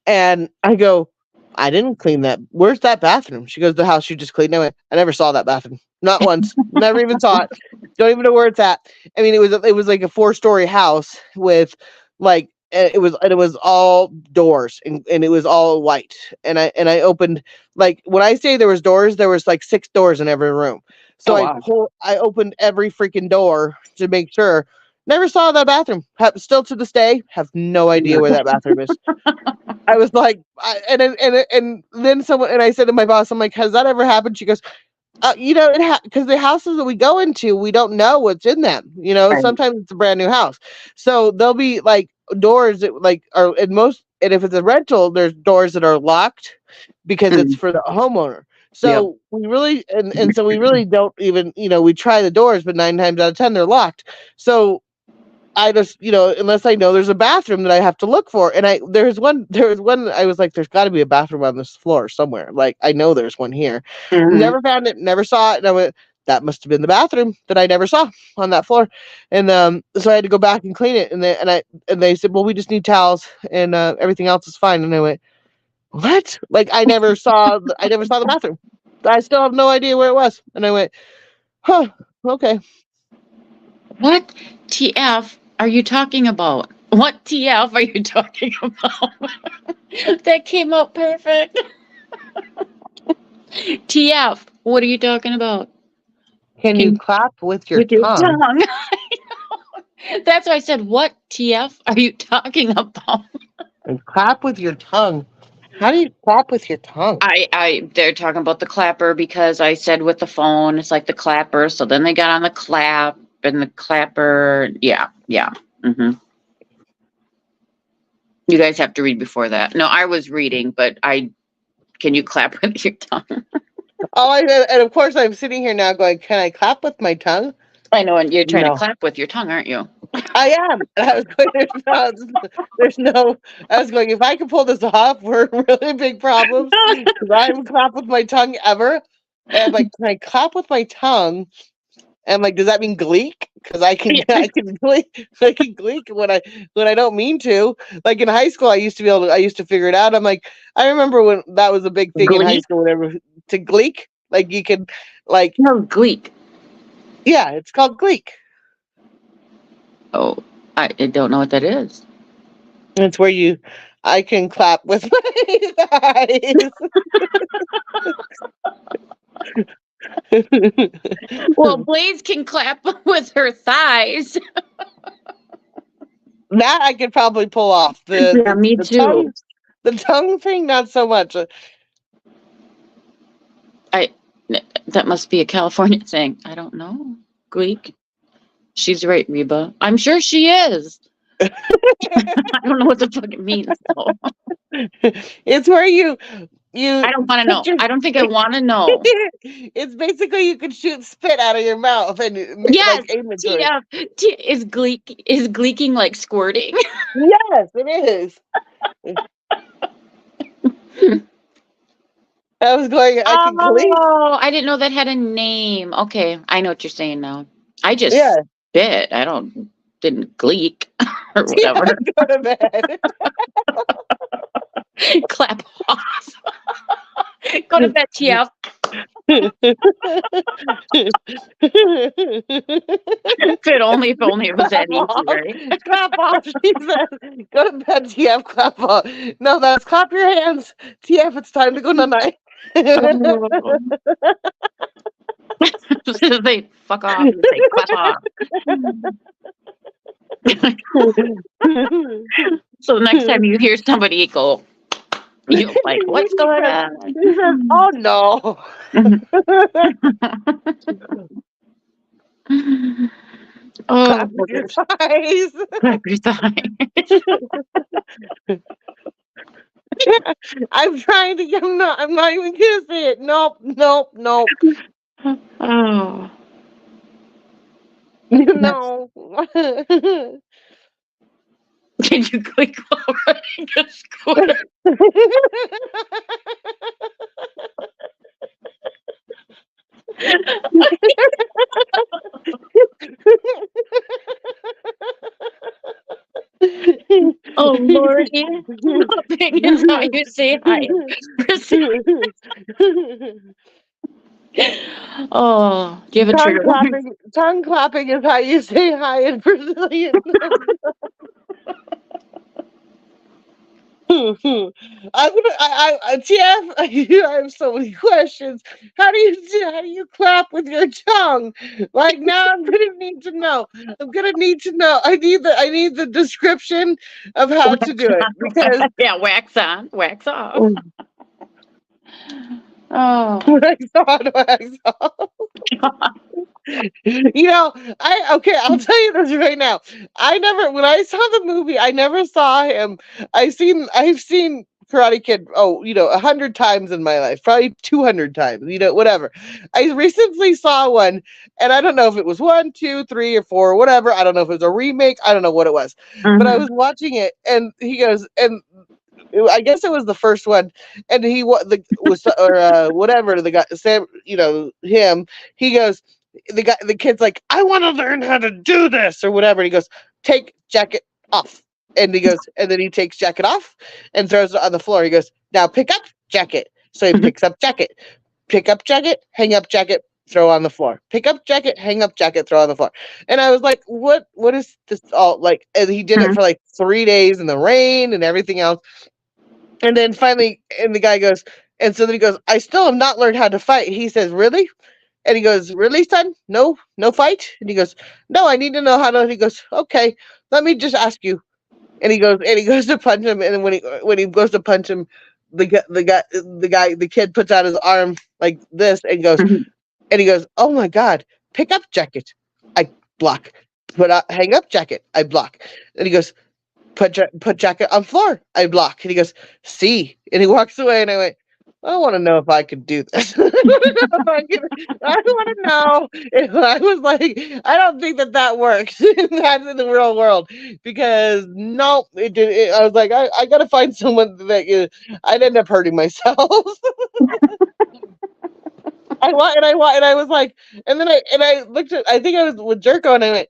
and I go, I didn't clean that. Where's that bathroom? She goes, the house you just cleaned. I never saw that bathroom. Not once. Never even saw it. Don't even know where it's at. I mean, it was like a 4-story house with like it was all doors, and it was all white. And I opened, like, when I say there was doors, there was like 6 doors in every room. So Oh, wow. I opened every freaking door to make sure. Never saw that bathroom. Still to this day, have no idea where that bathroom is. I was like, and then someone, and I said to my boss, I'm like, has that ever happened? She goes, because the houses that we go into, we don't know what's in them. Right. Sometimes it's a brand new house, so there'll be like doors that like are in most, and if it's a rental, there's doors that are locked because it's Mm. for the homeowner. Yep. So we really and so we really don't even, we try the doors, but 9 times out of 10 they're locked. So I just, unless I know there's a bathroom that I have to look for. And there was one, I was like, there's got to be a bathroom on this floor somewhere. Like, I know there's one here. Hmm. Never found it, never saw it. And I went, that must have been the bathroom that I never saw on that floor. And so I had to go back and clean it. And they said, well, we just need towels, and everything else is fine. And I went, what? Like, I never saw the bathroom. I still have no idea where it was. And I went, huh, okay. What TF are you talking about? What TF are you talking about? That came out perfect. TF, what are you talking about? Can you Can clap with your with your tongue? tongue. That's why I said, what TF are you talking about? And clap with your tongue. How do you clap with your tongue? They're talking about the clapper because I said with the phone, it's like the clapper. So then they got on the clap and the clapper. Yeah, yeah. hmm You guys have to read before that. No, I was reading, but can you clap with your tongue? Oh, and of course I'm sitting here now going, can I clap with my tongue? I know, and you're trying to No, clap with your tongue, aren't you? I am. And I was going, there's no, I was going, if I can pull this off, we're in really big problems because I haven't clapped with my tongue ever. And I'm like, can I clap with my tongue? And I'm like, does that mean gleek? Because I can gleek, I can gleek when I don't mean to. Like in high school, I used to figure it out. I'm like, I remember when that was a big thing in high Gleek? school. Whatever to gleek, like you can, like No, gleek. yeah, it's called gleek. Oh, I don't know what that is. It's where I can clap with my eyes. Well, Blaze can clap with her thighs. That I could probably pull off. Yeah, me too. The tongue thing, not so much. I that must be a California thing. I don't know. Gleek. She's right, Reba. I'm sure she is. I don't know what the fuck it means though. It's where you I don't want to put know. your I don't think I want to know. it's basically you can shoot spit out of your mouth and Yes, like imagery. TF. Is gleeking like squirting? Yes, it is. I was going. I can glean. Oh, I didn't know that had a name. Okay, I know what you're saying now. I just Yeah. spit. Didn't gleek or Yeah. whatever. Go to bed. Clap off. Go to bed, TF. If only it was that Clap easy, off. right? Clap off. She said, "Go to bed, TF. Clap off." No, that's clap your hands, TF. It's time to go night Oh. They fuck off. You say clap off. So the next time you hear somebody go, you're like, what's going on? He says, "Oh no." Oh, Clap with your thighs. clap your thigh. I'm trying to get. I'm not even gonna say it. Nope. Nope. Nope. Oh, that's, No. can you click over the scooter? Oh, Lordy. Nothing is how you say hi. Oh, do you have a trigger warning? Tongue clapping is how you say hi in Brazilian. Jeff, I have so many questions. How do you clap with your tongue? Like now, I'm gonna need to know. I'm gonna need to know. I need the description of how to do it because Yeah, wax on, wax off. Oh, wax on, wax off. I'll tell you this right now. When I saw the movie, I never saw him. I've seen Karate Kid, 100 times in my life, probably 200 times, whatever. I recently saw one, and I don't know if it was one, two, three, or four, whatever. I don't know if it was a remake. I don't know what it was, but I was watching it, and he goes, and I guess it was the first one, and whatever the guy Sam, him. He goes, the kid's like, I want to learn how to do this or whatever. And he goes, take jacket off, and he goes, and then he takes jacket off and throws it on the floor. He goes, now pick up jacket. So he picks up jacket, pick up jacket, hang up jacket, throw on the floor. Pick up jacket, hang up jacket, throw on the floor. And I was like, what is this all like? And he did it for like 3 days in the rain and everything else. And then finally, and the guy goes, and so then he goes, I still have not learned how to fight. He says, really? And he goes, really, son? No fight? And he goes, no, I need to know how to. And he goes, okay, let me just ask you. And he goes to punch him. And when he goes to punch him, the kid puts out his arm like this and goes, and he goes, "Oh my God, pick up jacket." I block. Hang up jacket. I block. And he goes, put jacket on floor. I block. And he goes, "See." And he walks away. And I went, I want to know if I could do this. I want to know if I was like, I don't think that works. That's in the real world because no, it did. I was like, I got to find someone that I'd end up hurting myself. I was like, and I looked at, I think I was with Jerko, and I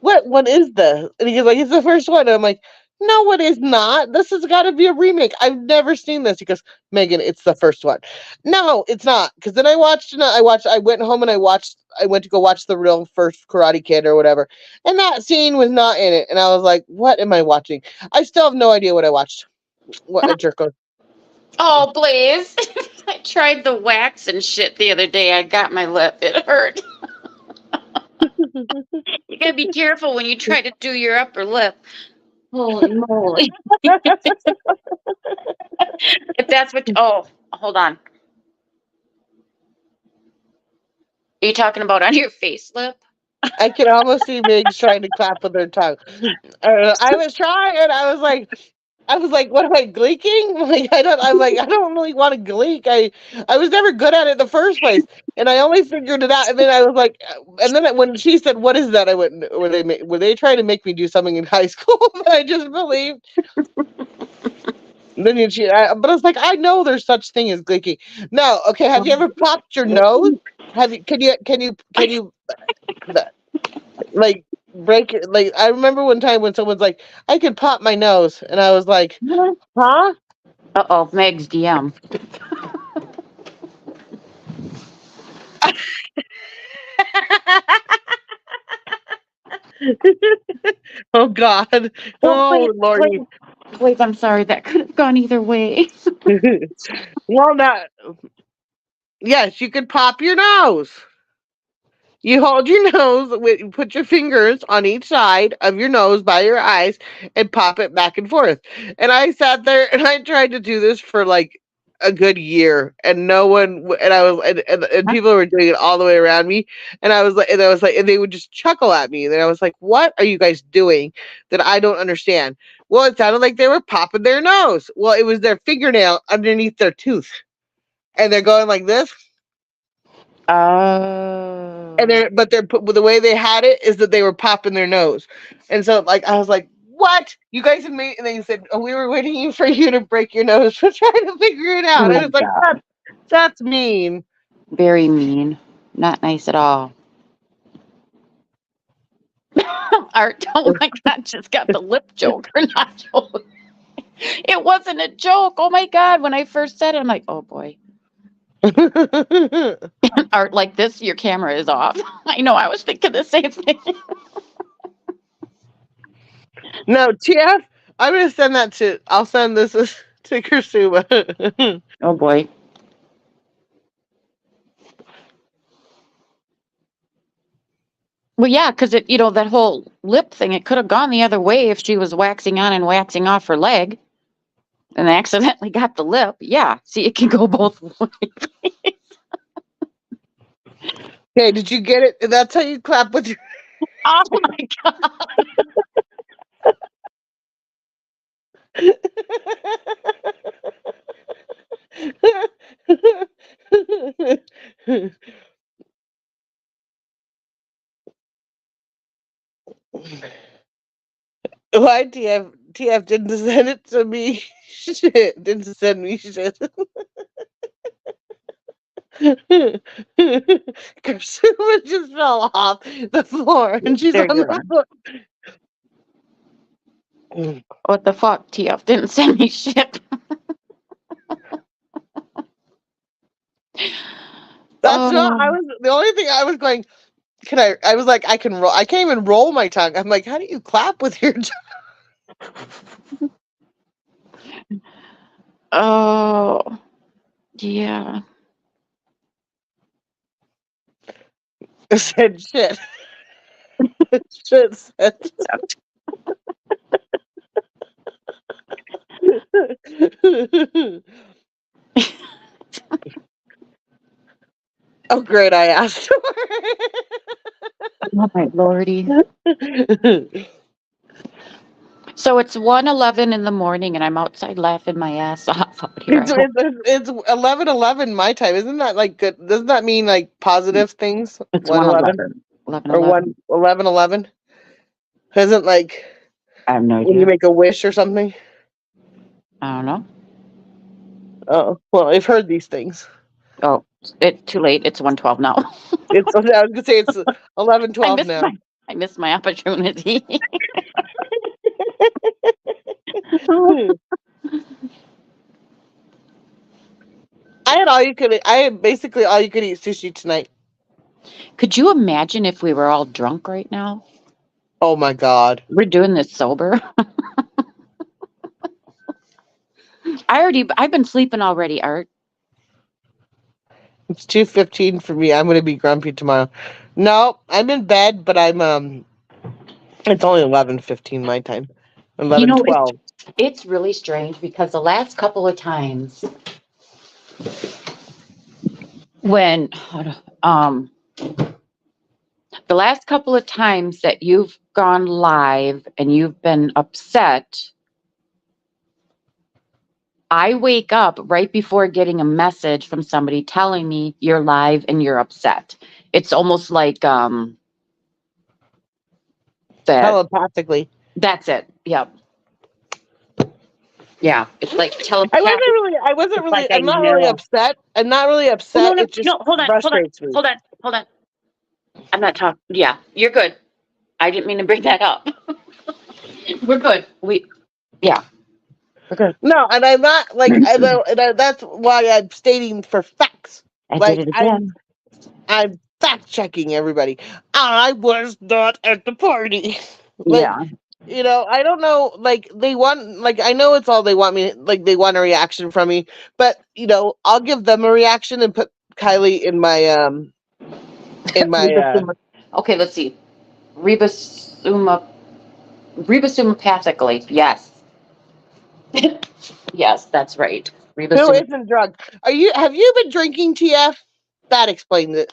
went, what is this? And he's like, it's the first one. And I'm like, no, it is not. This has got to be a remake. I've never seen this. He goes, Megan, it's the first one. No, it's not. Because then I went home and I went to go watch the real first Karate Kid or whatever. And that scene was not in it. And I was like, what am I watching? I still have no idea what I watched. What a jerk. Oh, Blaze. I tried the wax and shit the other day. I got my lip. It hurt. You gotta be careful when you try to do your upper lip. Holy moly. If that's what. Oh, hold on. Are you talking about on your face lip? I can almost see Migs trying to clap with her tongue. I was trying, and I was like, what am I gleeking? I don't really want to gleek. I was never good at it in the first place. And I only figured it out. And then I was like, and then when she said, what is that? I went, were they trying to make me do something in high school that I just believed? And then but I was like, I know there's such thing as gleeking. No. Okay. Have you ever popped your nose? Can you like break it? Like, I remember one time when someone's like, I could pop my nose. And I was like, huh? Uh-oh, Meg's DM. Oh God. Well, Oh Lordy. wait, I'm sorry. That could have gone either way. Well, not. Yes, you could pop your nose. You hold your nose, you put your fingers on each side of your nose by your eyes and pop it back and forth. And I sat there and I tried to do this for like a good year and no one and I was and people were doing it all the way around me and and they would just chuckle at me and I was like, what are you guys doing that I don't understand? Well, it sounded like they were popping their nose. Well, it was their fingernail underneath their tooth and they're going like this. And Oh. but the way they had it is that they were popping their nose, and so like I was like, "What? You guys have made?" And they said, "Oh, we were waiting for you to break your nose for trying to figure it Oh out." I my was like, God. That's mean." Very mean. Not nice at all. Art, oh my God, just got the lip joke or not joke. It wasn't a joke. Oh my God. When I first said it, I'm like, oh boy. Art, like this, your camera is off. I know, I was thinking the same thing. No, TF. I'm gonna send that to. I'll send this to Kursuma. Oh boy. Well, yeah, because that whole lip thing, it could have gone the other way if she was waxing on and waxing off her leg and accidentally got the lip. Yeah, see, it can go both ways. Okay, did you get it? That's how you clap with your. Oh my God. Why TF didn't send it to me? Shit, didn't send me shit. Kursuma just fell off the floor and she's There on you the are. floor. What the fuck, TF didn't send me shit. That's what I Oh, was. The only thing I was going. Can I was like, I can roll. I can't even roll my tongue. I'm like, how do you clap with your oh, yeah. tongue? Said shit. Shit said. Oh, great! I asked Oh my lordy. for. So it's 1:11 in the morning, and I'm outside laughing my ass off out here. I hope It's 11:11 my time. Isn't that like good? Doesn't that mean like positive things? it's 1:11 1:11. 11, or 11. 1:11? Isn't like I have no when you idea. make a wish or something? I don't know. Oh, well, I've heard these things. Oh, it's too late. It's 1:12 now. It's I was gonna say it's I 11:12 missed my now. I missed my opportunity. I had all you could. I had basically all you could eat sushi tonight. Could you imagine if we were all drunk right now? Oh my god! We're doing this sober. I've been sleeping already, Art. It's 2:15 for me. I'm gonna be grumpy tomorrow. No, I'm in bed, but I'm. It's only 11:15 my time. You eleven know, twelve. it's really strange because the last couple of times when um the last couple of times that you've gone live and you've been upset, I wake up right before getting a message from somebody telling me you're live and you're upset. It's almost like that Telepathically. that's it. Yep. Yeah. It's like I wasn't telepathic. really. I wasn't It's like really. I I'm not really know. upset. I'm not really Oh no, upset. no, It just no, hold on, hold on, frustrates me. hold on, hold on. I'm not talking. Yeah, you're good. I didn't mean to bring that up. We're good. Yeah, we're good. No, and I'm not like I know, and that's why I'm stating for facts. I did Like it again. I'm fact checking everybody. I was not at the party. Like Yeah. I don't know. Like they want. Like I know it's all they want me. Like they want a reaction from me. But I'll give them a reaction and put Kylie in my Ribosuma. Okay, let's see. Ribosuma. Ribosomapathically. Yes. Yes, that's right. who Ribosum. isn't drunk. Have you been drinking, TF? That explains it.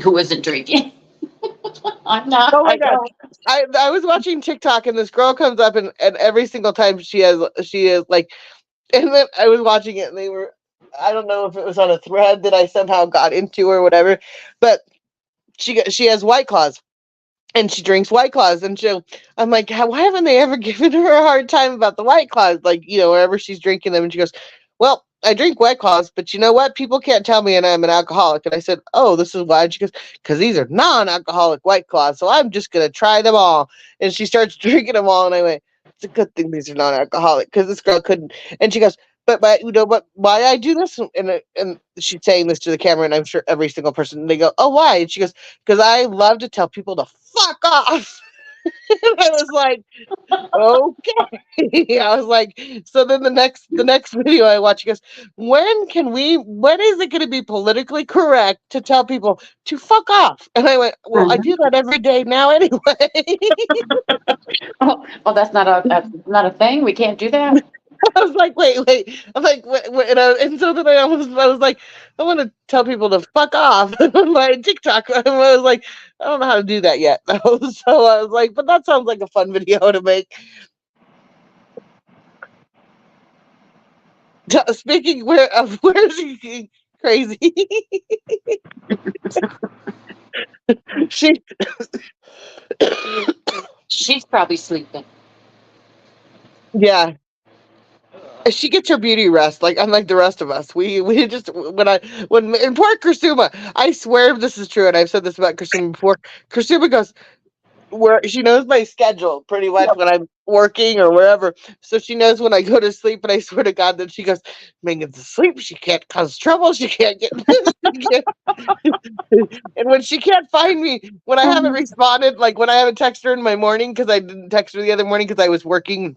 Who isn't drinking? I'm not. Oh my I god. don't. I was watching TikTok and this girl comes up and every single time she is like, and then I was watching it and they were, I don't know if it was on a thread that I somehow got into or whatever, but she has White Claws and she drinks White Claws and I'm like, why haven't they ever given her a hard time about the White Claws? Like, wherever she's drinking them, and she goes, well, I drink White Claws, but you know what? People can't tell me and I'm an alcoholic. And I said, oh, this is why. And she goes, because these are non-alcoholic White Claws, so I'm just gonna try them all. And she starts drinking them all, and I went, it's a good thing these are non-alcoholic because this girl couldn't. And she goes, but why I do this? And she's saying this to the camera, and I'm sure every single person, they go, oh, why? And she goes, because I love to tell people to fuck off. And I was like, okay. I was like, so then the next video I watch, she goes, when is it going to be politically correct to tell people to fuck off? And I went, well, I do that every day now anyway. Oh, that's not a thing. We can't do that. I was like, wait. I'm like, wait, and so then I was like, I want to tell people to fuck off on my TikTok. I was like, I don't know how to do that yet. So I was like, but that sounds like a fun video to make. Speaking where's he crazy? she She's probably sleeping. yeah, she gets her beauty rest, like unlike the rest of us. We just when in poor Kursuma, I swear this is true, and I've said this about Kursuma before. Kursuma goes, where she knows my schedule pretty much when I'm working or wherever. So she knows when I go to sleep, and I swear to God that she goes, Megan's asleep. She can't cause trouble. She can't get this. And when she can't find me, when I haven't responded, like when I haven't texted her in my morning, because I didn't text her the other morning because I was working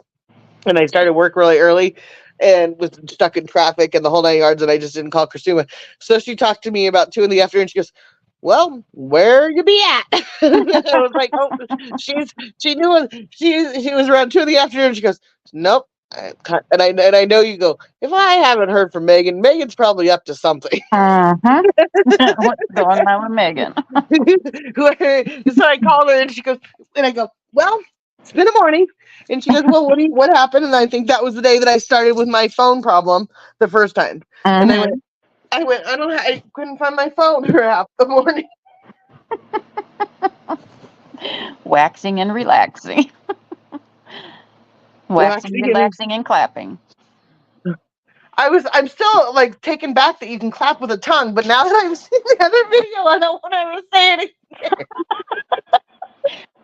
and I started work really early and was stuck in traffic and the whole 9 yards, and I just didn't call Christina. So she talked to me about 2 in the afternoon. She goes, well, where you be at? I was like, oh, she knew she was around 2 in the afternoon. She goes, nope, And I know you go. If I haven't heard from Megan, Megan's probably up to something. Mm-hmm. What's going on with Megan? So I called her and she goes, and I go, well, it's been a morning. And she goes, well, what happened? And I think that was the day that I started with my phone problem the first time. And Mm-hmm. I couldn't find my phone for half the morning. Waxing and relaxing. Well, Waxing, actually, and relaxing, and clapping. I'm still like taken back that you can clap with a tongue, but now that I've seen the other video, I don't want to say it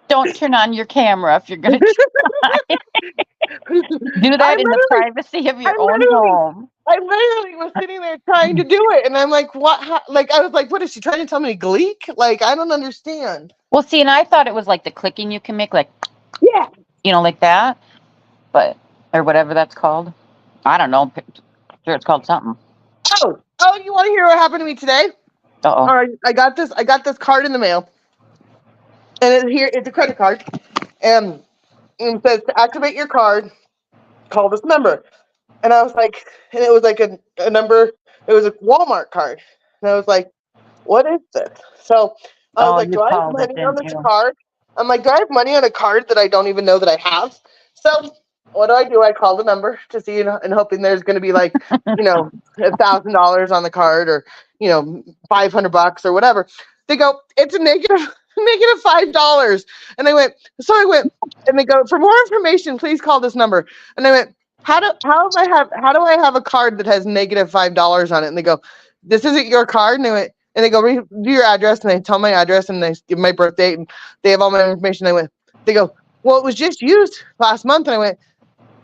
Don't turn on your camera if you're going to do I that in the literally, privacy of I your own literally, home. I literally was sitting there trying to do it, and I'm like, what? Like, I was like, what is she trying to tell me, Gleek? Like, I don't understand. Well, see, and I thought it was like the clicking you can make, like, Yeah. like that, but, or whatever that's called. I don't know. Sure, it's called something. Oh, you want to hear what happened to me today? Uh-oh. All right, I got this card in the mail, and it's a credit card, and it says to activate your card, call this number. And I was like, and it was like a number. It was a Walmart card, and I was like, what is this? So I was Oh, like, you do I have called it, money on didn't this you? card? I'm like, do I have money on a card that I don't even know that I have? So what do? I call the number to see, and hoping there's going to be like, $1,000 on the card, or 500 bucks or whatever. They go, it's a negative negative $5, and I went, and they go, for more information, please call this number. And I went, how do I have a card that has negative $5 on it? And they go, this isn't your card. And they go, do your address, and they tell my address, and they give my birth date, and they have all my information. They go, well, it was just used last month. And I went,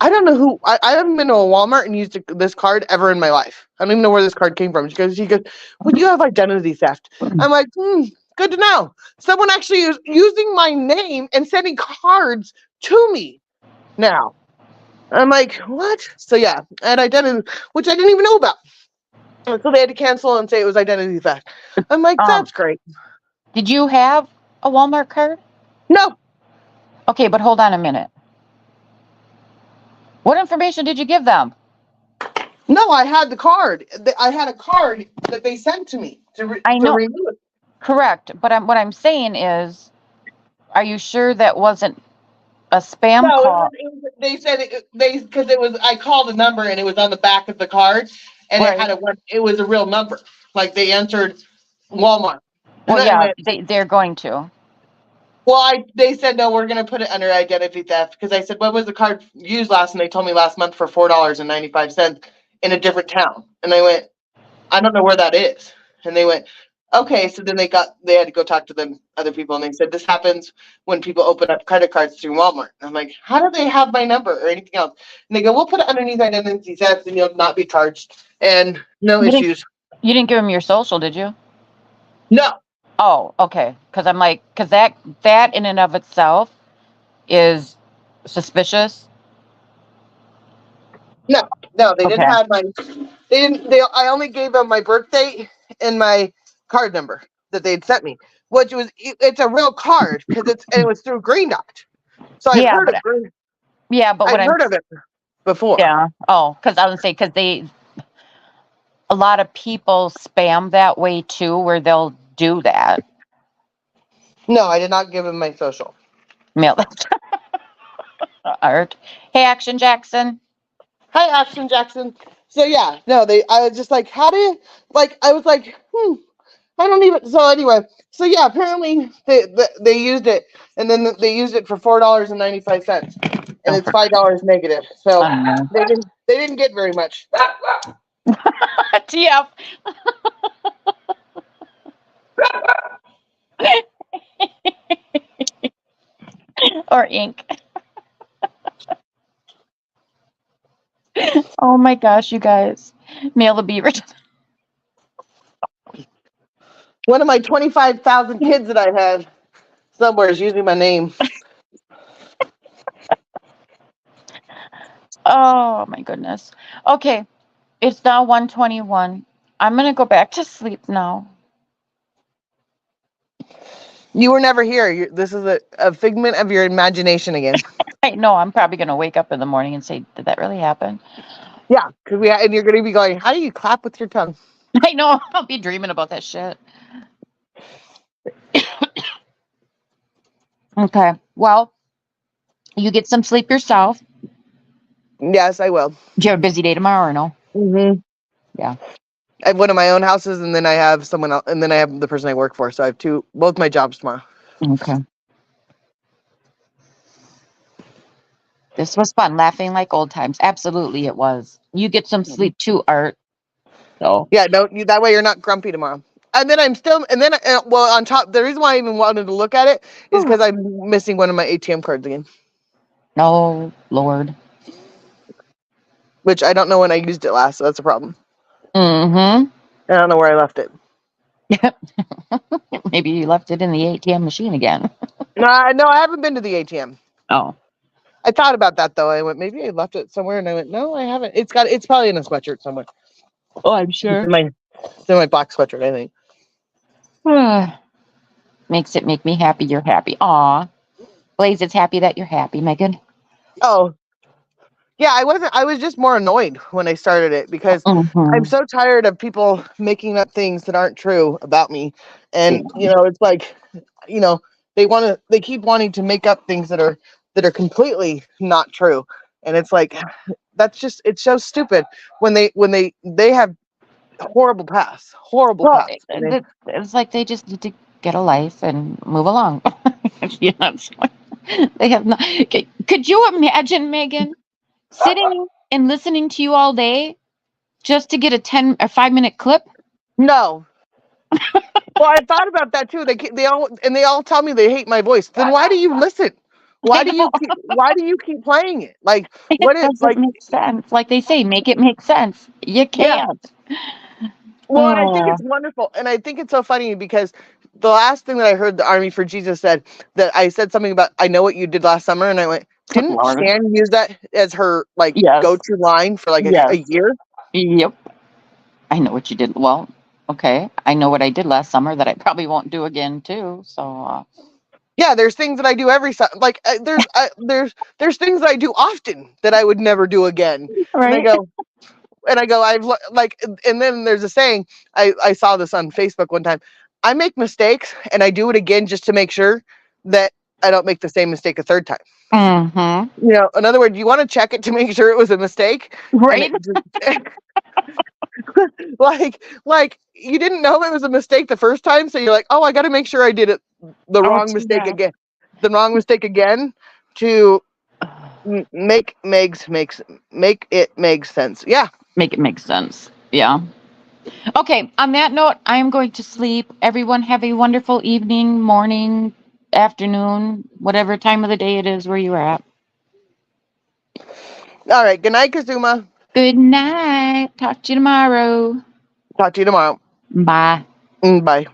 I don't know I haven't been to a Walmart and used this card ever in my life. I don't even know where this card came from. She goes, well, you have identity theft. I'm like, good to know. Someone actually is using my name and sending cards to me now. I'm like, what? So yeah, I had identity, which I didn't even know about. And so they had to cancel and say it was identity theft. I'm like, Um, that's great. did you have a Walmart card? No, Okay, but hold on a minute. What information did you give them? no, I had the card. I had a card that they sent to me I to know, renew it. correct, but what I'm saying is, are you sure that wasn't a spam No, call? they said because it was, I called a number and it was on the back of the card, and Right. it was a real number. Like they answered Walmart. And Well, then I yeah, went, they're going to. well, they said no, we're going to put it under identity theft, because I said, when was the card used last? And they told me last month for $4.95 in a different town. And I went, I don't know where that is. And they went, okay. So then they had to go talk to them other people, and they said this happens when people open up credit cards through Walmart. And I'm like, how do they have my number or anything else? And they go, we'll put it underneath identity theft and you'll not be charged, and no You didn't, issues. you didn't give them your social, did you? No, Oh, okay. Because I'm like, because that in and of itself is suspicious. no, no. They didn't Okay. have my. They didn't. They. I only gave them my birth date and my card number that they'd sent me, which was, it's a real card because it was through Green Dot. So Yeah, but I'd what I'm heard of it before. yeah. Oh, because I would say because a lot of people spam that way too, where they'll do that. No, I did not give them my social. Mail art. Hey, Action Jackson. Hi, Ashton Jackson. So yeah, no, I was just like, how do you, I was like, I don't even. So anyway, so yeah, apparently they used it, and then they used it for $4.95, and Oh, it's $5 negative. I So don't know. they didn't get very much. TF or ink. Oh my gosh, you guys. Mail the beaver. One of my 25,000 kids that I had somewhere is using my name. Oh my goodness. Okay, it's now 1:21. I'm gonna go back to sleep now. You were never here. This is a figment of your imagination again. I know I'm probably going to wake up in the morning and say, "Did that really happen?" Yeah, because and you're going to be going, how do you clap with your tongue? I know I'll be dreaming about that shit. Okay. Well, you get some sleep yourself. Yes, I will. Do you have a busy day tomorrow or no? Hmm. Yeah. I have one of my own houses, and then I have someone else, and then I have the person I work for. So I have both my jobs tomorrow. Okay. This was fun, laughing like old times. Absolutely, it was. You get some sleep too, Art. So, Yeah, no, that way you're not grumpy tomorrow. And then I'm still, and then, well, on top, the reason why I even wanted to look at it is because I'm missing one of my ATM cards again, no, Lord. which I don't know when I used it last, so that's a problem. Mm-hmm. I don't know where I left it. Maybe you left it in the ATM machine again. No, I haven't been to the ATM. Oh. I thought about that though. I went, maybe I left it somewhere, and I went, no, I haven't. It's probably in a sweatshirt somewhere. Oh, I'm It's sure. in my black sweatshirt, I think. Make me happy you're happy. Aw. Blaze, it's happy that you're happy, Megan. Oh, yeah, I wasn't. I was just more annoyed when I started it because I'm Mm-hmm. so tired of people making up things that aren't true about me, Yeah. and it's like, you know, they keep wanting to make up things that are completely not true, and it's like, it's so stupid when they have horrible Well, past, and it's like they just need to get a life and move along. You know, they have not. Okay, could you imagine, Megan, sitting and listening to you all day just to get a 10 or 5 minute clip? no. Well, I thought about that too. They all tell me they hate my voice. Then why do you listen? I know Why do you keep playing it? Like it what it doesn't like make sense. Like they say, make it make sense. You yeah. can't. Well, and I think Oh, it's wonderful, and I think it's so funny because the last thing that I heard the Army for Jesus said, that I said something about, I know what you did last summer, and I went, didn't Lord. Shan use that as her like Yes. go-to line for like a Yes. year? Yep. I know what you did. Well, okay. I know what I did last summer that I probably won't do again too. So, Yeah, there's things that I do every like there's things that I do often that I would never do again, and I right. go, like, and then there's a saying, I saw this on Facebook one time. I make mistakes and I do it again just to make sure that I don't make the same mistake a third time. Mm-hmm. In other words, you want to check it to make sure it was a mistake, and Right. it like you didn't know it was a mistake the first time, so you're like, oh, I got to make sure I did it the Oh, wrong mistake yeah. again, to make it make sense. Yeah. Make it make sense. Yeah. Okay. On that note, I am going to sleep. Everyone have a wonderful evening, morning, afternoon, whatever time of the day it is where you are at. All right. Good night, Kazuma. Good night. Talk to you tomorrow. Talk to you tomorrow. Bye. Bye.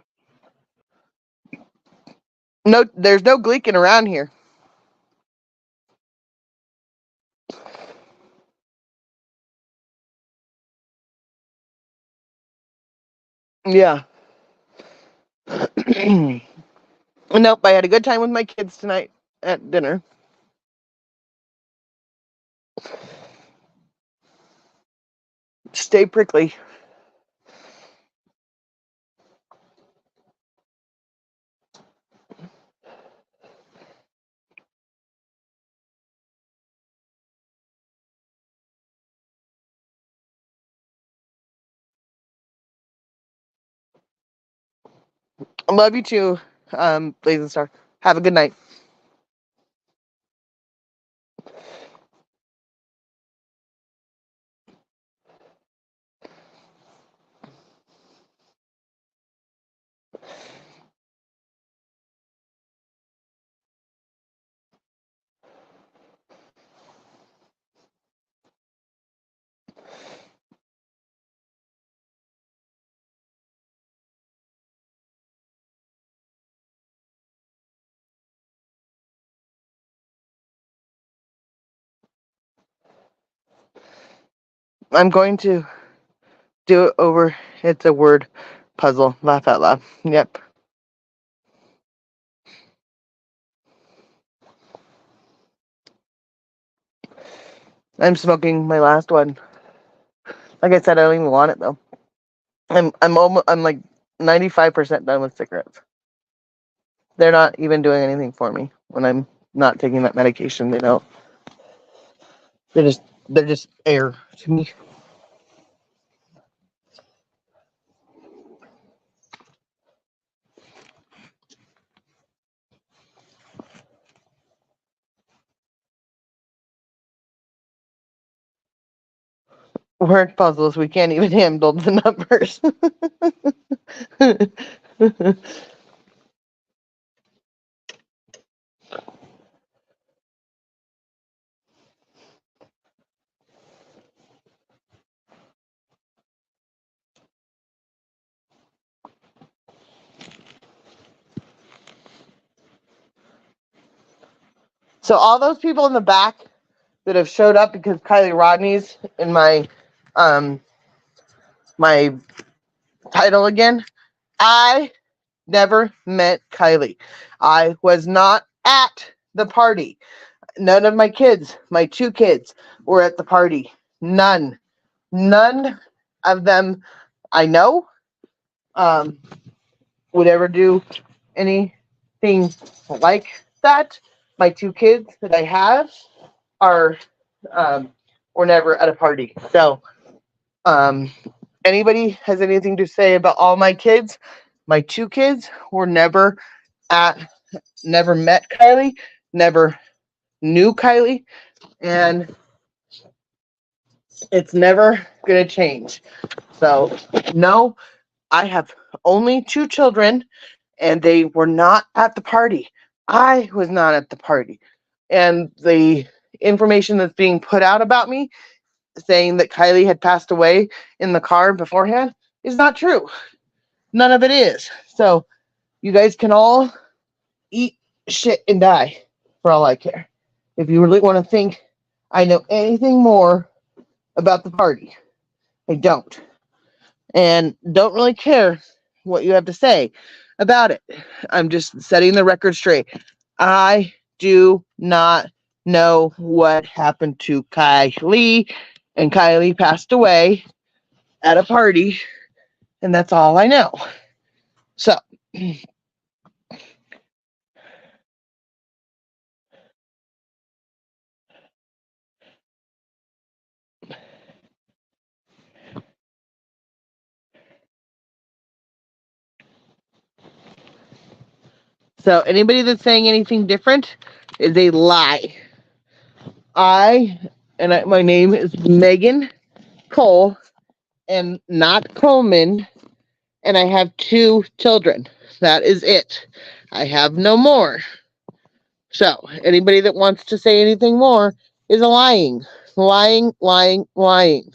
No, there's no gleeking around here. Yeah. Nope. I had a good time with my kids tonight at dinner. Stay prickly. I love you too, Blazing Star. Have a good night. I'm going to do it over. It's a word puzzle. Laugh out loud. Yep. I'm smoking my last one. Like I said, I don't even want it though. I'm like 95% done with cigarettes. They're not even doing anything for me when I'm not taking that medication. They don't. They're just air to me. Word puzzles. We can't even handle the numbers. So all those people in the back that have showed up because Kylie Rodney's in um my title again, I never met Kylie. I was not at the party. None of my kids, my 2 kids, were at the party. None. None of them I know would ever do anything like that. My 2 kids that I have are were never at a party. So um, anybody has anything to say about all my kids? My 2 kids were at never met Kylie, never knew Kylie, and it's never gonna change. So no, I have only 2 children, and they were not at the party. I was not at the party. And the information that's being put out about me, saying that Kylie had passed away in the car beforehand, is not true. None of it is. So you guys can all eat shit and die for all I care. If you really want to think I know anything more about the party, I don't. And don't really care what you have to say about it. I'm just setting the record straight. I do not know what happened to Kylie, and Kylie passed away at a party, and that's all I know. So, so anybody that's saying anything different is a lie. My name is Megan Cole, and not Coleman, and I have 2 children. That is it. I have no more. So anybody that wants to say anything more is a lying, lying, lying, lying.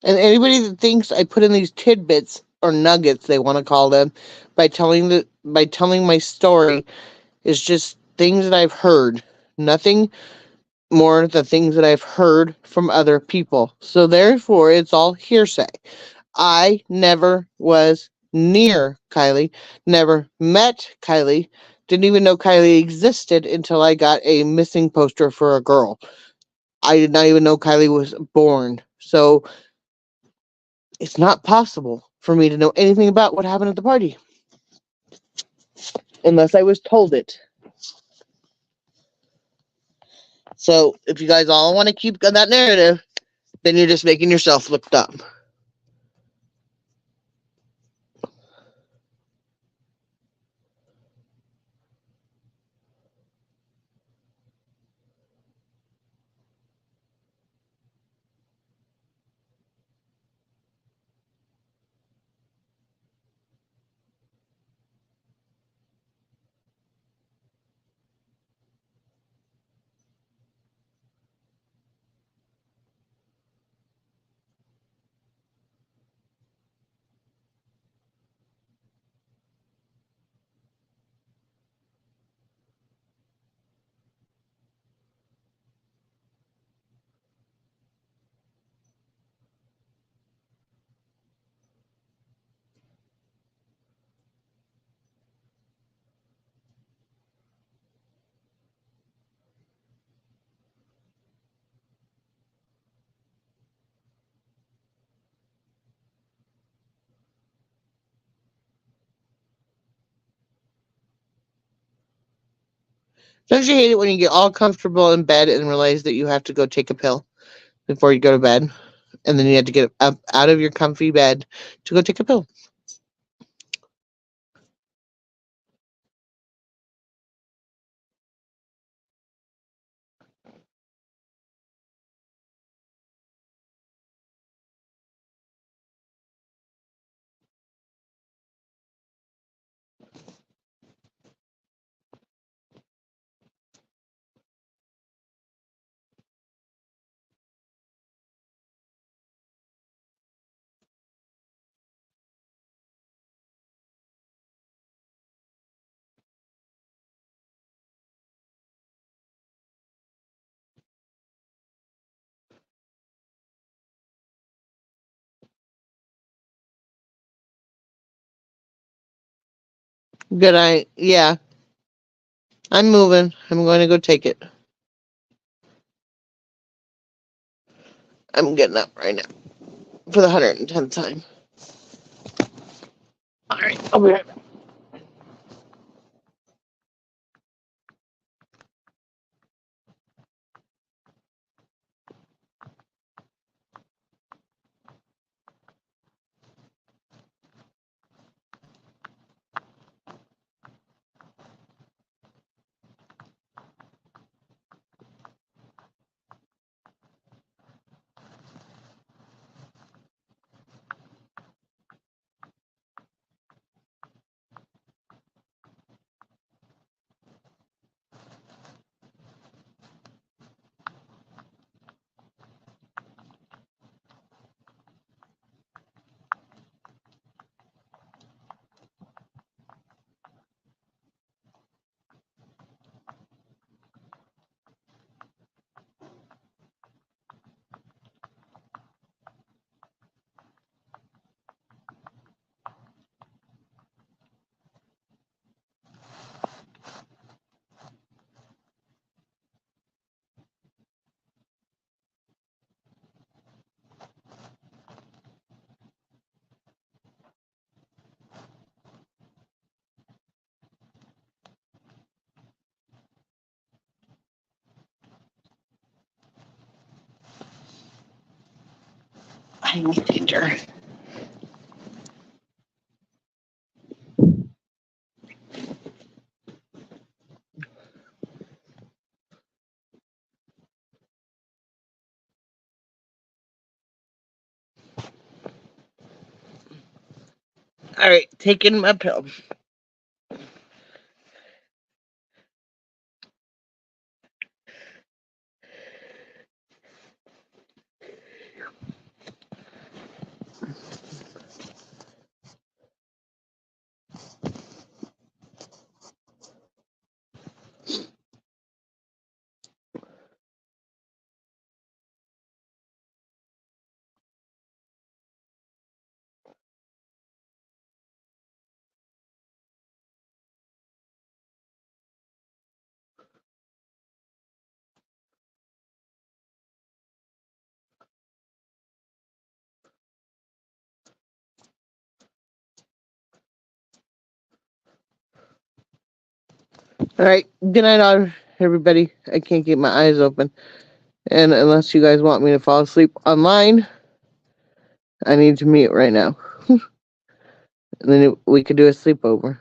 And anybody that thinks I put in these tidbits or nuggets, they want to call them, by telling my story, is just things that I've heard. Nothing more than things that I've heard from other people. So therefore, it's all hearsay. I never was near Kylie, never met Kylie, didn't even know Kylie existed until I got a missing poster for a girl. I did not even know Kylie was born. So it's not possible for me to know anything about what happened at the party unless I was told it. So if you guys all want to keep that narrative, then you're just making yourself look dumb. Don't you hate it when you get all comfortable in bed and realize that you have to go take a pill before you go to bed? And then you have to get up out of your comfy bed to go take a pill. Good night. Yeah, I'm moving. I'm going to go take it. I'm getting up right now for the 110th time. All right, I'll be right back. I'm in danger. All right, taking my pill. All right, good night, everybody. I can't keep my eyes open. And unless you guys want me to fall asleep online, I need to mute right now. And then we could do a sleepover.